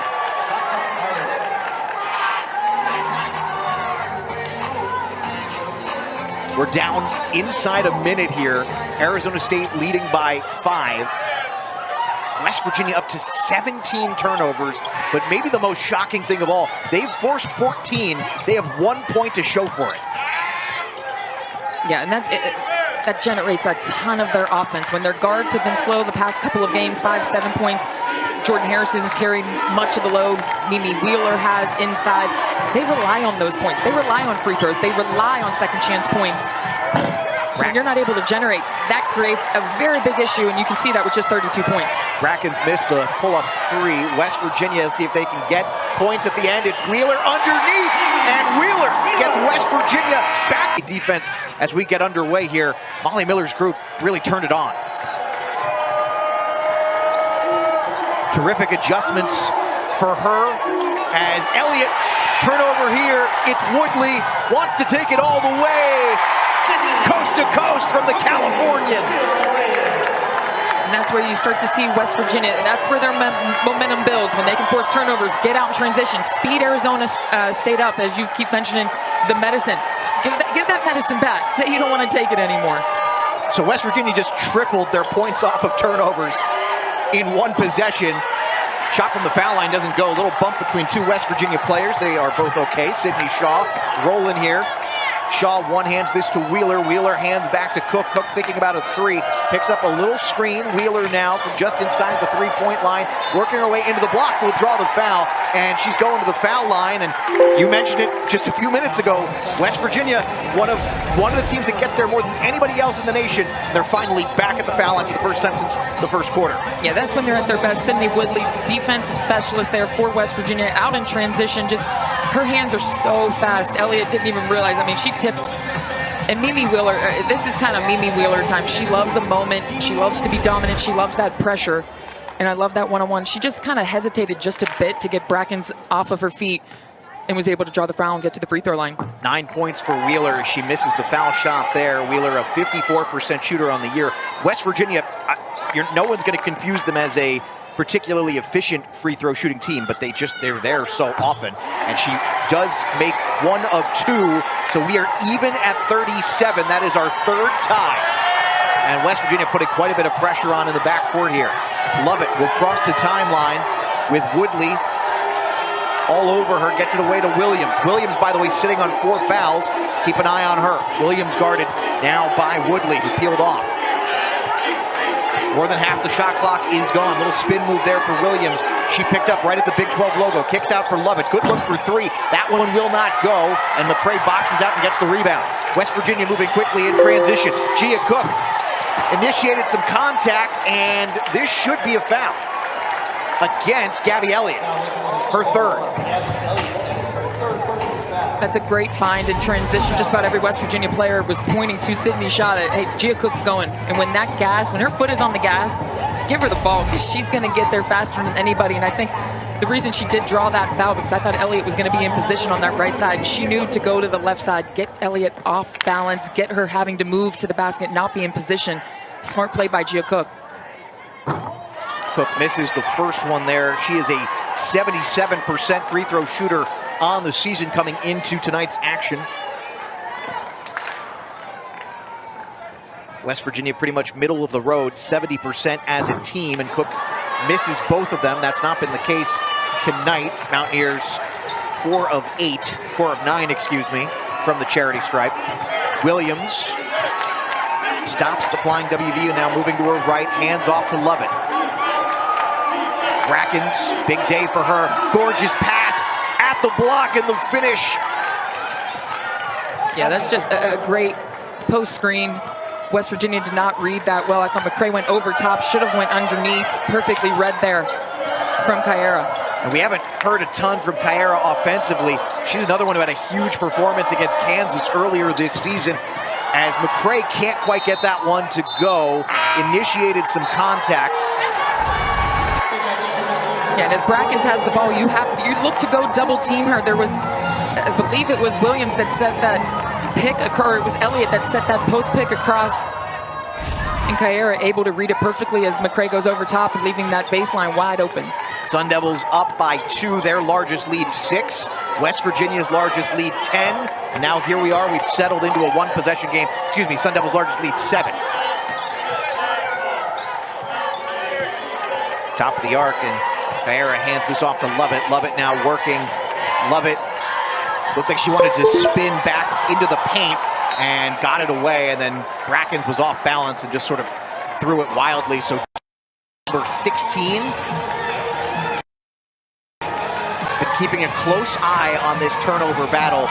We're down inside a minute here. Arizona State leading by 5. West Virginia up to 17 turnovers, but maybe the most shocking thing of all, they've forced 14. They have 1 point to show for it. Yeah, and that generates a ton of their offense. When their guards have been slow the past couple of games, 5-7 points, Jordan Harrison has carried much of the load. Mimi Wheeler has inside. They rely on those points. They rely on free throws. They rely on second chance points. So when you're not able to generate, that creates a very big issue, and you can see that with just 32 points. Brackens missed the pull-up three. West Virginia, see if they can get points at the end. It's Wheeler underneath, and Wheeler gets West Virginia back. Defense as we get underway here. Molly Miller's group really turned it on. Terrific adjustments for her as Elliott, turnover here. It's Woodley, wants to take it all the way. Coast to coast from the Californian. And that's where you start to see West Virginia. That's where their momentum builds, when they can force turnovers, get out in transition, speed Arizona State up, as you keep mentioning, the medicine. Give that medicine back. Say you don't want to take it anymore. So West Virginia just tripled their points off of turnovers in one possession. Shot from the foul line doesn't go. A little bump between two West Virginia players. They are both okay. Sydney Shaw rolling here. Shaw one-hands this to Wheeler. Wheeler hands back to Cook. Cook thinking about a three. Picks up a little screen. Wheeler now from just inside the three-point line. Working her way into the block. Will draw the foul. And she's going to the foul line. And you mentioned it just a few minutes ago. West Virginia, one of the teams that gets there more than anybody else in the nation. They're finally back at the foul line for the first time since the first quarter. Yeah, that's when they're at their best. Sydney Woodley, defensive specialist there for West Virginia, out in transition. Just her hands are so fast. Elliott didn't even realize. I mean, she tips. And Mimi Wheeler, this is kind of Mimi Wheeler time. She loves a moment. She loves to be dominant. She loves that pressure. And I love that one-on-one. She just kind of hesitated just a bit to get Brackens off of her feet and was able to draw the foul and get to the free throw line. 9 points for Wheeler. She misses the foul shot there. Wheeler, a 54% shooter on the year. West Virginia, no one's going to confuse them as a particularly efficient free throw shooting team, but they're there so often. And she does make one of two, so we are even at 37. That is our third tie. And West Virginia putting quite a bit of pressure on in the backcourt here. Lovett will cross the timeline with Woodley all over her, gets it away to Williams. Williams, by the way, sitting on 4 fouls. Keep an eye on her. Williams guarded now by Woodley, who peeled off. More than half the shot clock is gone. Little spin move there for Williams. She picked up right at the Big 12 logo. Kicks out for Lovett. Good look for three. That one will not go. And McCray boxes out and gets the rebound. West Virginia moving quickly in transition. Gia Cook initiated some contact, and this should be a foul against Gabby Elliott. Her third. That's a great find in transition. Just about every West Virginia player was pointing to Sydney's shot at, hey, Gia Cook's going. And when her foot is on the gas, give her the ball, because she's going to get there faster than anybody. And I think the reason she did draw that foul, because I thought Elliott was going to be in position on that right side. She knew to go to the left side, get Elliott off balance, get her having to move to the basket, not be in position. Smart play by Gia Cook. Cook misses the first one there. She is a 77% free throw shooter on the season coming into tonight's action. West Virginia pretty much middle of the road, 70% as a team, and Cook misses both of them. That's not been the case tonight. Mountaineers 4 of 9, excuse me, from the charity stripe. Williams stops the flying WVU, now moving to her right, hands off to Lovett. Brackens, big day for her. Gorgeous pass at the block and the finish. Yeah, that's just a great post screen. West Virginia did not read that well. I thought McCray went over top, should have went underneath. Perfectly read there from Kyera. And we haven't heard a ton from Kyera offensively. She's another one who had a huge performance against Kansas earlier this season, as McCray can't quite get that one to go. Initiated some contact. Yeah, and as Brackens has the ball, you look to go double team her. There was, I believe it was Williams that set that pick, or it was Elliott that set that post pick across. And Kyera able to read it perfectly as McCray goes over top and leaving that baseline wide open. Sun Devils up by 2, their largest lead 6. West Virginia's largest lead 10. And now here we are, we've settled into a 1-possession game. Excuse me, Sun Devils' largest lead 7. Top of the arc, and Kyera hands this off to Lovett. Lovett now working. Lovett looked like she wanted to spin back into the paint and got it away, and then Brackens was off balance and just sort of threw it wildly. So number 16, but keeping a close eye on this turnover battle.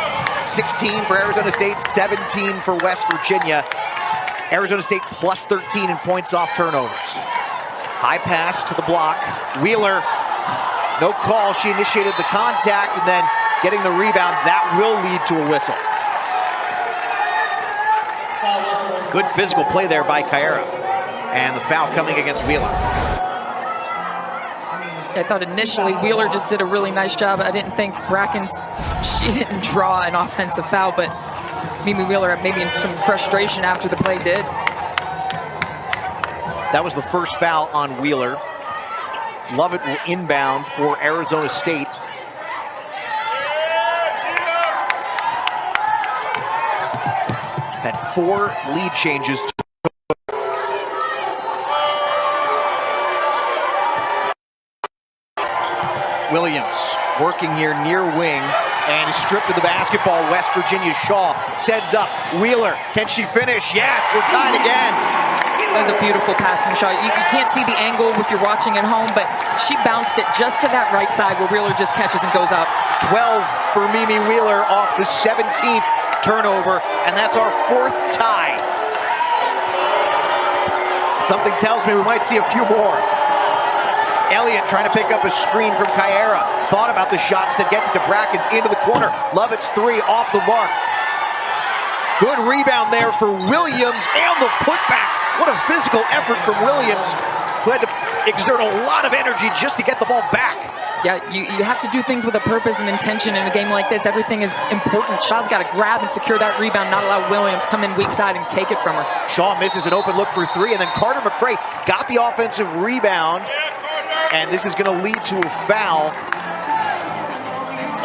16 for Arizona State, 17 for West Virginia. Arizona State plus 13 in points off turnovers. High pass to the block. Wheeler, no call. She initiated the contact and then getting the rebound. That will lead to a whistle. Good physical play there by Kyera. And the foul coming against Wheeler. I thought initially Wheeler just did a really nice job. I didn't think Brackens, she didn't draw an offensive foul, but Mimi Wheeler maybe in some frustration after the play did. That was the first foul on Wheeler. Lovett will inbound for Arizona State. Had 4 lead changes. Williams working here near wing. and is stripped of the basketball. West Virginia Shaw sends up. Wheeler, can she finish? Yes, we're tied again. That was a beautiful pass from Shaw. You can't see the angle if you're watching at home, but she bounced it just to that right side where Wheeler just catches and goes up. 12 for Mimi Wheeler off the 17th turnover, and that's our 4th tie. Something tells me we might see a few more. Elliott trying to pick up a screen from Kaira. Thought about the shots that gets it to Brackens into the corner. Lovett's 3 off the mark. Good rebound there for Williams and the putback. What a physical effort from Williams, who had to exert a lot of energy just to get the ball back. Yeah, you have to do things with a purpose and intention in a game like this. Everything is important. Shaw's got to grab and secure that rebound, not allow Williams come in weak side and take it from her. Shaw misses an open look for 3, and then Carter McCray got the offensive rebound, and this is going to lead to a foul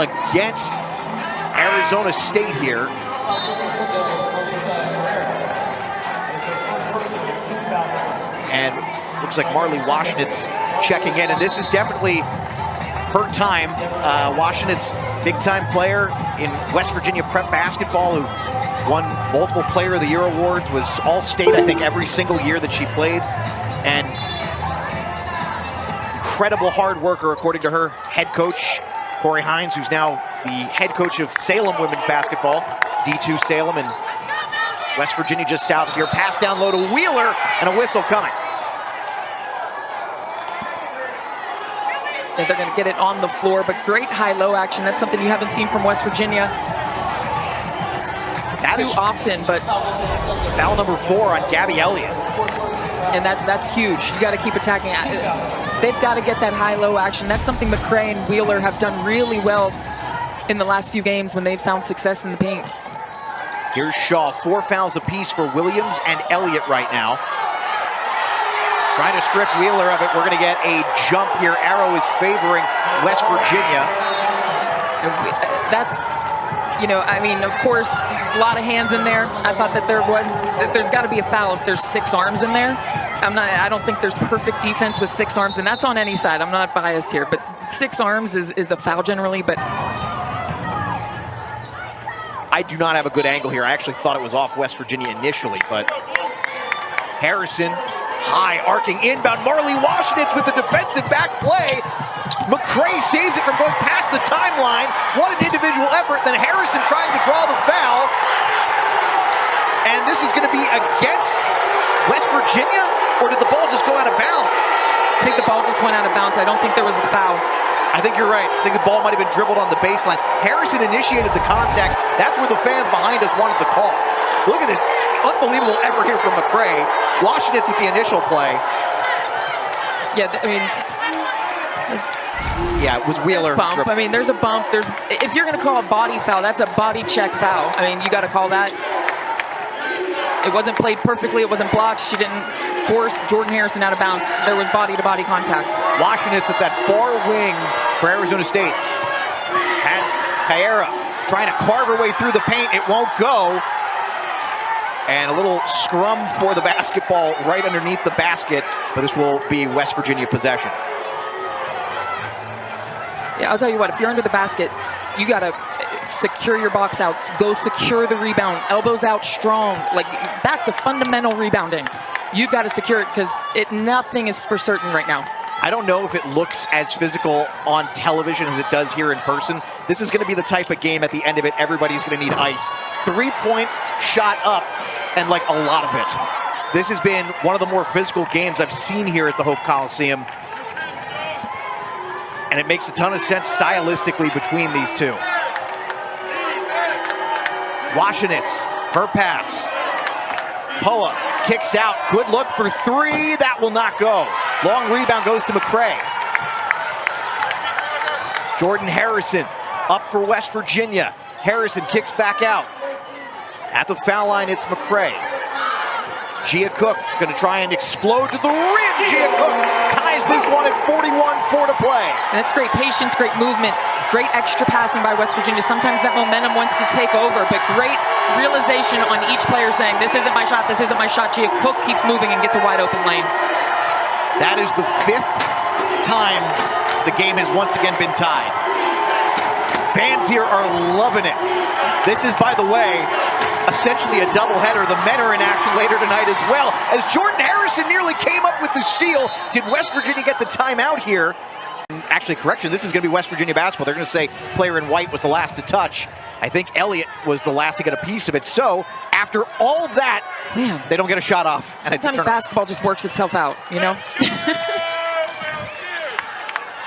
against Arizona State here. And looks like Marley Washnitz checking in, and this is definitely her time. Washnitz, big-time player in West Virginia prep basketball, who won multiple Player of the Year awards, was All-State, I think, every single year that she played, and incredible hard worker, according to her head coach, Corey Hines, who's now the head coach of Salem women's basketball, D2 Salem, and West Virginia just south of here. Pass down low to Wheeler, and a whistle coming. They're going to get it on the floor, but great high-low action. That's something you haven't seen from West Virginia too often, but foul number 4 on Gabby Elliott. And that's huge. You got to keep attacking. They've got to get that high-low action. That's something McCray and Wheeler have done really well in the last few games when they've found success in the paint. Here's Shaw, 4 fouls apiece for Williams and Elliott right now. Trying to strip Wheeler of it. We're going to get a jump here. Arrow is favoring West Virginia. That's, I mean, of course, a lot of hands in there. I thought that there's got to be a foul if there's 6 arms in there. I don't think there's perfect defense with 6 arms, and that's on any side. I'm not biased here, but 6 arms is a foul generally, but I do not have a good angle here. I actually thought it was off West Virginia initially, but Harrison, high arcing inbound. Marley Washnitz with the defensive back play. McCray saves it from going past the timeline. What an individual effort. Then Harrison trying to draw the foul. And this is going to be against West Virginia, or did the ball just go out of bounds? I think the ball just went out of bounds. I don't think there was a foul. I think you're right. I think the ball might have been dribbled on the baseline. Harrison initiated the contact. That's where the fans behind us wanted the call. Look at this unbelievable effort here from McCray. Washnitz with the initial play. Yeah, I mean, yeah, it was Wheeler. Bump. I mean, there's a bump. If you're going to call a body foul, that's a body check foul. I mean, you got to call that. It wasn't played perfectly. It wasn't blocked. She didn't force Jordan Harrison out of bounds. There was body-to-body contact. Washnitz at that far wing for Arizona State. Has Kaira trying to carve her way through the paint. It won't go. And a little scrum for the basketball right underneath the basket, but this will be West Virginia possession. Yeah, I'll tell you what, if you're under the basket, you got to secure your box out. Go secure the rebound. Elbows out strong. Like, back to fundamental rebounding. You've got to secure it because nothing is for certain right now. I don't know if it looks as physical on television as it does here in person. This is going to be the type of game at the end of it, everybody's going to need ice. 3-point shot up, and like a lot of it. This has been one of the more physical games I've seen here at the Hope Coliseum. And it makes a ton of sense stylistically between these two. Washnitz, her pass. Poa kicks out, good look for 3, that will not go. Long rebound goes to McCray. Jordan Harrison up for West Virginia. Harrison kicks back out. At the foul line, it's McCray. Gia Cook gonna try and explode to the rim. Gia Cook ties this one at 41, 4 to play. And that's great patience, great movement, great extra passing by West Virginia. Sometimes that momentum wants to take over, but great realization on each player saying, this isn't my shot, this isn't my shot. Gia Cook keeps moving and gets a wide open lane. That is the 5th time the game has once again been tied. fans here are loving it. This is, by the way, essentially a doubleheader. The men are in action later tonight as well, as Jordan Harrison nearly came up with the steal. Did West Virginia get the timeout here? Actually, correction, this is going to be West Virginia basketball. They're going to say player in white was the last to touch. I think Elliott was the last to get a piece of it. So, after all that, man, they don't get a shot off. And sometimes basketball just works itself out, you know?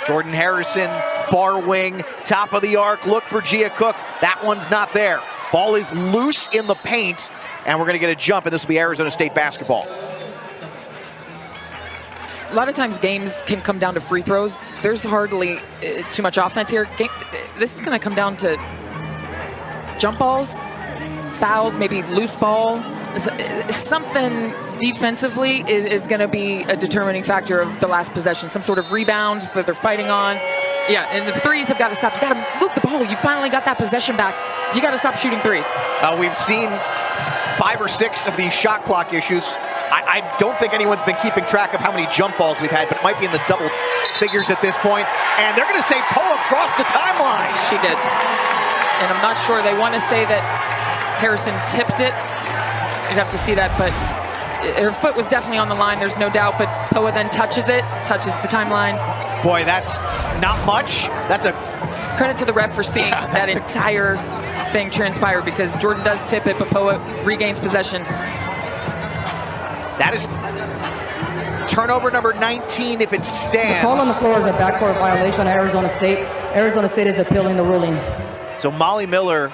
Jordan Harrison, far wing, top of the arc, look for Gia Cook. That one's not there. Ball is loose in the paint, and we're going to get a jump, and this will be Arizona State basketball. A lot of times games can come down to free throws. There's hardly too much offense here. This is going to come down to jump balls, fouls, maybe loose ball. Something defensively is going to be a determining factor of the last possession. Some sort of rebound that they're fighting on. Yeah, and the threes have got to stop. You got to move the ball. You finally got that possession back. You got to stop shooting threes. We've seen 5 or 6 of these shot clock issues. I don't think anyone's been keeping track of how many jump balls we've had, but it might be in the double figures at this point. And they're going to say Poa crossed the timeline. She did. And I'm not sure they want to say that Harrison tipped it. You'd have to see that, but her foot was definitely on the line, there's no doubt, but Poa then touches the timeline. Boy, that's not much. That's a credit to the ref for seeing that entire thing transpire, because Jordan does tip it, but Poa regains possession. That is turnover number 19 if it stands. The call on the floor is a backcourt violation of Arizona State. Arizona State is appealing the ruling. So Molly Miller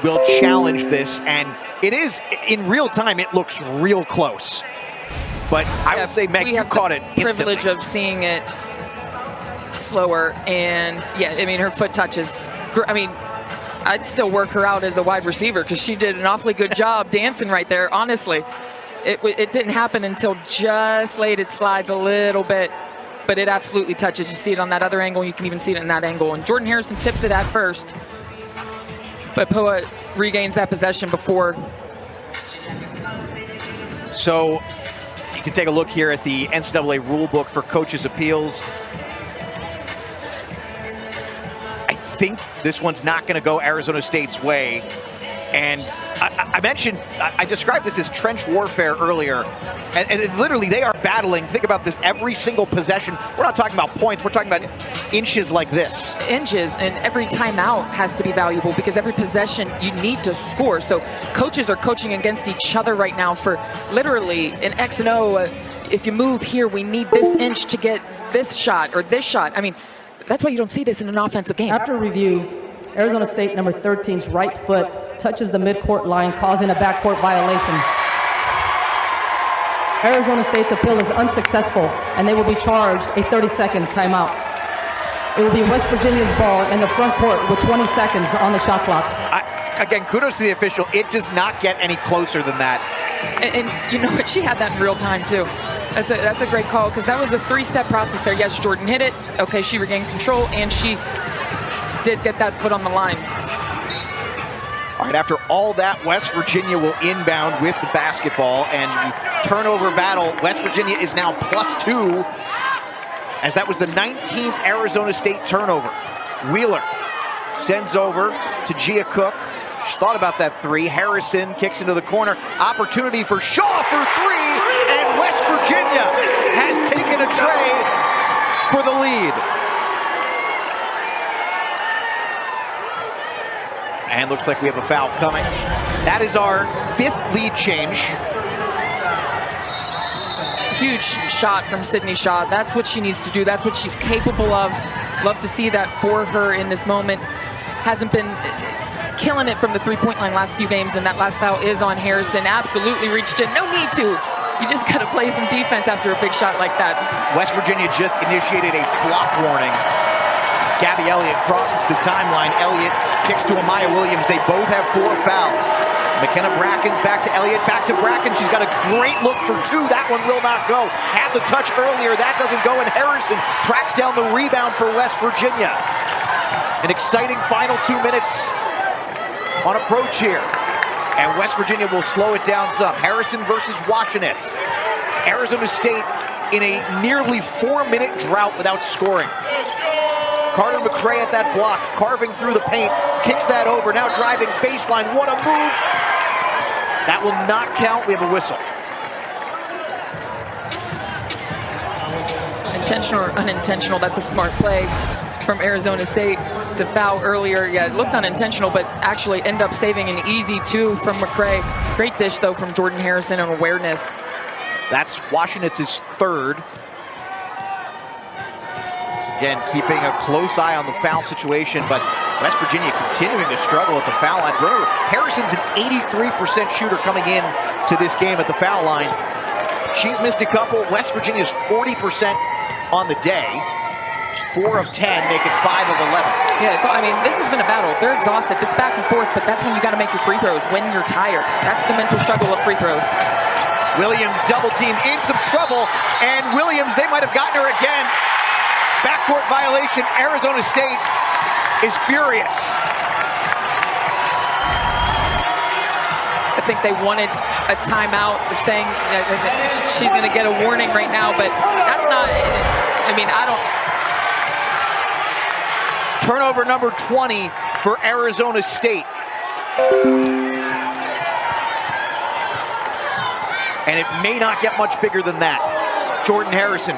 will challenge this, and it is, in real time, it looks real close. But I will say, Meg, you caught it instantly. Privilege of seeing it slower, and yeah, I mean, her foot touches. I mean, I'd still work her out as a wide receiver because she did an awfully good job dancing right there, honestly. It didn't happen until just late. It slides a little bit, but it absolutely touches. You see it on that other angle. You can even see it in that angle. And Jordan Harrison tips it at first, but Poa regains that possession before. So you can take a look here at the NCAA rule book for coaches' appeals. I think this one's not going to go Arizona State's way. And I mentioned, I described this as trench warfare earlier, and literally they are battling. Think about this, every single possession. We're not talking about points, we're talking about inches like this. Inches, and every timeout has to be valuable because every possession you need to score. So coaches are coaching against each other right now for literally an X and O. If you move here, we need this inch to get this shot or this shot. I mean, that's why you don't see this in an offensive game. After review, Arizona State number 13's right foot touches the midcourt line, causing a backcourt violation. Arizona State's appeal is unsuccessful, and they will be charged a 30-second timeout. It will be West Virginia's ball in the front court with 20 seconds on the shot clock. Again, kudos to the official. It does not get any closer than that. And you know what? She had that in real time, too. That's a great call, because that was a 3-step process there. Yes, Jordan hit it. Okay, she regained control, and she did get that foot on the line. All right, after all that, West Virginia will inbound with the basketball, and the turnover battle, West Virginia is now +2, as that was the 19th Arizona State turnover. Wheeler sends over to Gia Cook. She thought about that three. Harrison kicks into the corner. Opportunity for Shaw for three, and West Virginia has taken a tray for the lead. And looks like we have a foul coming. That is our 5th lead change. Huge shot from Sydney Shaw. That's what she needs to do. That's what she's capable of. Love to see that for her in this moment. Hasn't been killing it from the three-point line last few games, and that last foul is on Harrison. Absolutely reached in. No need to. You just got to play some defense after a big shot like that. West Virginia just initiated a flop warning. Gabby Elliott crosses the timeline. Elliott kicks to Amaya Williams. They both have 4 fouls. McKenna Bracken's back to Elliott, back to Bracken. She's got a great look for 2. That one will not go. Had the touch earlier. That doesn't go, and Harrison tracks down the rebound for West Virginia. An exciting final 2 minutes on approach here. And West Virginia will slow it down some. Harrison versus Washenetz. Arizona State in a nearly 4-minute drought without scoring. Carter McRae at that block, carving through the paint, kicks that over, now driving baseline. What a move! That will not count. We have a whistle. Intentional or unintentional, that's a smart play from Arizona State to foul earlier. Yeah, it looked unintentional, but actually end up saving an easy 2 from McRae. Great dish, though, from Jordan Harrison on awareness. That's Washington's third. Again, keeping a close eye on the foul situation, but West Virginia continuing to struggle at the foul line. Remember, Harrison's an 83% shooter coming in to this game at the foul line. She's missed a couple. West Virginia's 40% on the day. 4 of 10, make it 5 of 11. Yeah, I mean, this has been a battle. They're exhausted. It's back and forth, but that's when you got to make your free throws, when you're tired. That's the mental struggle of free throws. Williams double team in some trouble, and Williams, they might have gotten her again. Backcourt violation. Arizona State is furious. I think they wanted a timeout, saying she's going to get a warning right now, but that's not, I mean, I don't. Turnover number 20 for Arizona State. And it may not get much bigger than that. Jordan Harrison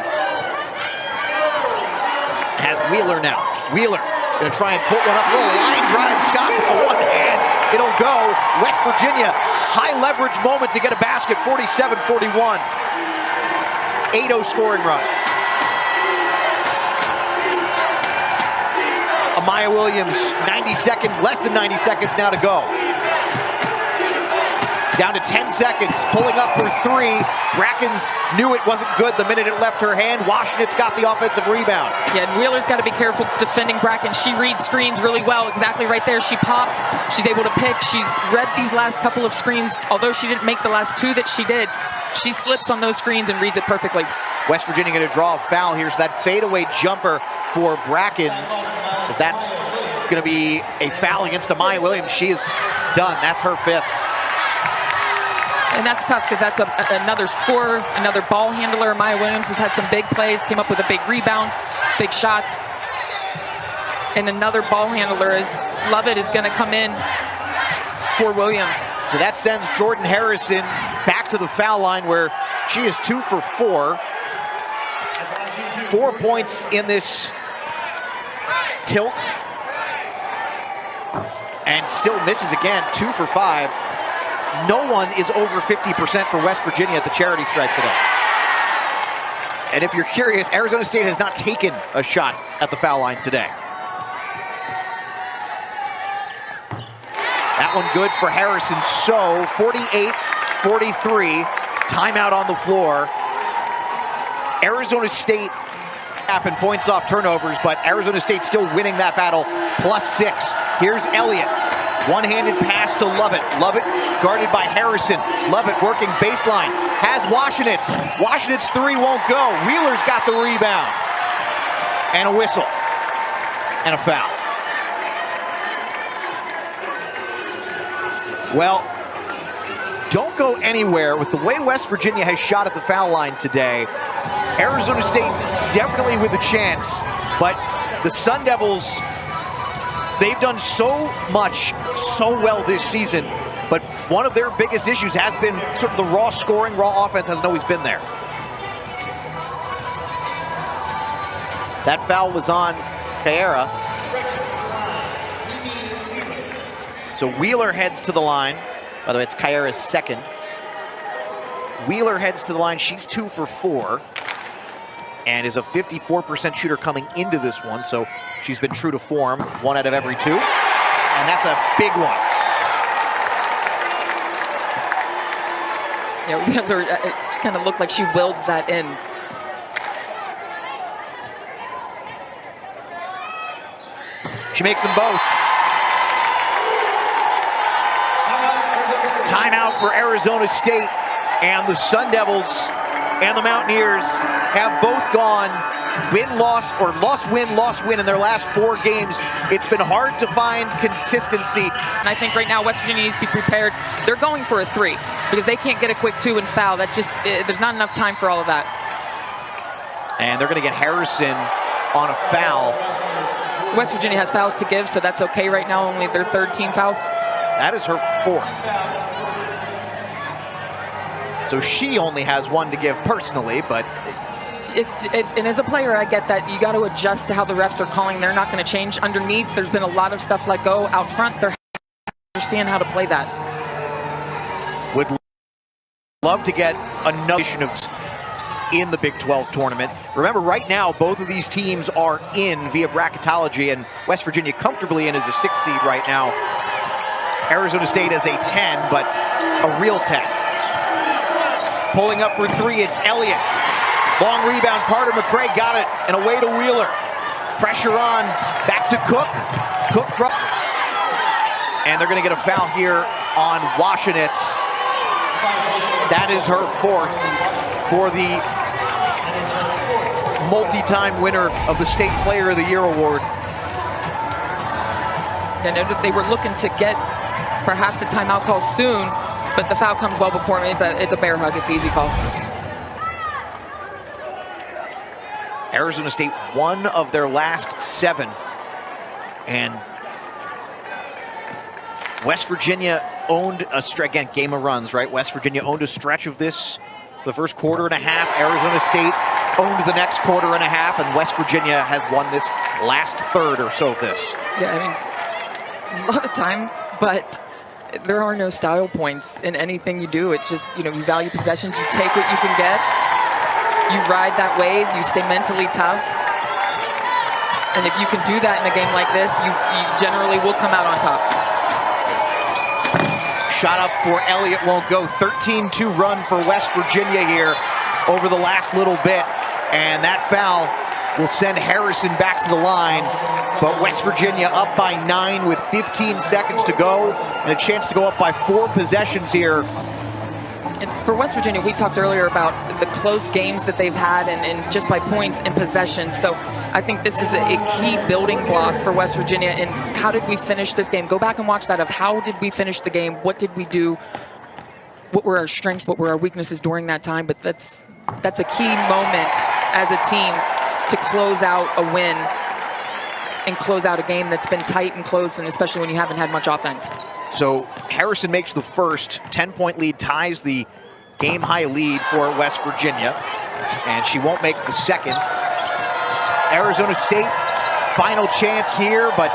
has Wheeler now. Wheeler gonna try and put one up. Little line drive shot with the one hand. It'll go. West Virginia, high leverage moment to get a basket, 47-41. 8-0 scoring run. Amaya Williams, 90 seconds, less than 90 seconds now to go. Down to 10 seconds, pulling up for 3. Brackens knew it wasn't good the minute it left her hand. Washington's got the offensive rebound. Yeah, and Wheeler's got to be careful defending Bracken. She reads screens really well, exactly right there. She pops, she's able to pick. She's read these last couple of screens, although she didn't make the last 2 that she did. She slips on those screens and reads it perfectly. West Virginia going to draw a foul here, so that fadeaway jumper for Brackens, as that's going to be a foul against Amaya Williams. She is done. That's her 5th. And that's tough because that's another scorer, another ball handler. Amaya Williams has had some big plays, came up with a big rebound, big shots. And another ball handler is Lovett is going to come in for Williams. So that sends Jordan Harrison back to the foul line where she is 2 for 4. 4 points in this tilt. And still misses again, 2 for 5. No one is over 50% for West Virginia at the charity stripe today. And if you're curious, Arizona State has not taken a shot at the foul line today. That one good for Harrison. So 48-43, timeout on the floor. Arizona State tapping points off turnovers, but Arizona State still winning that battle, +6. Here's Elliott. One-handed pass to Lovett. Lovett guarded by Harrison. Lovett working baseline. Has Washington's. Washington's 3 won't go. Wheeler's got the rebound. And a whistle. And a foul. Well, don't go anywhere with the way West Virginia has shot at the foul line today. Arizona State definitely with a chance, but the Sun Devils, they've done so much, so well this season, but one of their biggest issues has been sort of the raw scoring, raw offense hasn't always been there. That foul was on Kayera. So Wheeler heads to the line. By the way, it's Kayera's 2nd. Wheeler heads to the line. She's 2 for 4. And is a 54% shooter coming into this one. So she's been true to form, 1 out of every 2. And that's a big one. Yeah, Wheeler, it kind of looked like she willed that in. She makes them both. Timeout for Arizona State, and the Sun Devils and the Mountaineers have both gone win-loss or loss-win in their last 4 games. It's been hard to find consistency. And I think right now West Virginia needs to be prepared. They're going for a 3 because they can't get a quick 2 and foul. That just, there's not enough time for all of that. And they're going to get Harrison on a foul. West Virginia has fouls to give, so that's okay right now, only their third team foul. That is her fourth. So she only has one to give personally, but And as a player, I get that you got to adjust to how the refs are calling. They're not going to change underneath. There's been a lot of stuff let go out front. They're understand how to play that. would love to get another edition of in the Big 12 tournament. Remember, right now, both of these teams are in via bracketology, and West Virginia comfortably in as a 6th seed right now. Arizona State as a 10, but a real 10. Pulling up for three, it's Elliott. Long rebound, Carter McCray got it, and away to Wheeler. Pressure on, back to Cook. And they're going to get a foul here on Washenitz. That is her fourth for the multi-time winner of the State Player of the Year award. I know that they were looking to get perhaps a timeout call soon, but the foul comes well before me. It's a bear hug. It's an easy call. Arizona State, one of their last 7. And West Virginia owned a stretch, again, game of runs, right? West Virginia owned a stretch of this, the first quarter and a half. Arizona State owned the next quarter and a half, and West Virginia has won this last third or so of this. Yeah, I mean, a lot of time, but there are no style points in anything you do. It's just, you value possessions, you take what you can get, you ride that wave, you stay mentally tough. And if you can do that in a game like this, you generally will come out on top. Shot up for Elliott won't go. 13-2 run for West Virginia here over the last little bit. And that foul will send Harrison back to the line. But West Virginia up by 9 with 15 seconds to go and a chance to go up by 4 possessions here. And for West Virginia, we talked earlier about the close games that they've had and just by points and possessions. So I think this is a key building block for West Virginia. And how did we finish this game? Go back and watch that of how did we finish the game? What did we do? What were our strengths? What were our weaknesses during that time? But that's a key moment as a team to close out a win and close out a game that's been tight and close, and especially when you haven't had much offense. So Harrison makes the first 10-point lead, ties the game-high lead for West Virginia, and she won't make the second. Arizona State, final chance here, but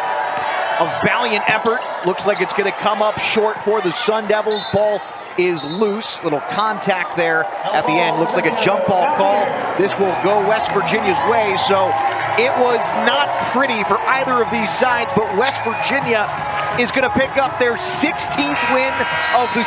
a valiant effort. Looks like it's going to come up short for the Sun Devils. Ball is loose. Little contact there at the end. Looks like a jump ball call. This will go West Virginia's way, so it was not pretty for either of these sides, but West Virginia is going to pick up their 16th win of the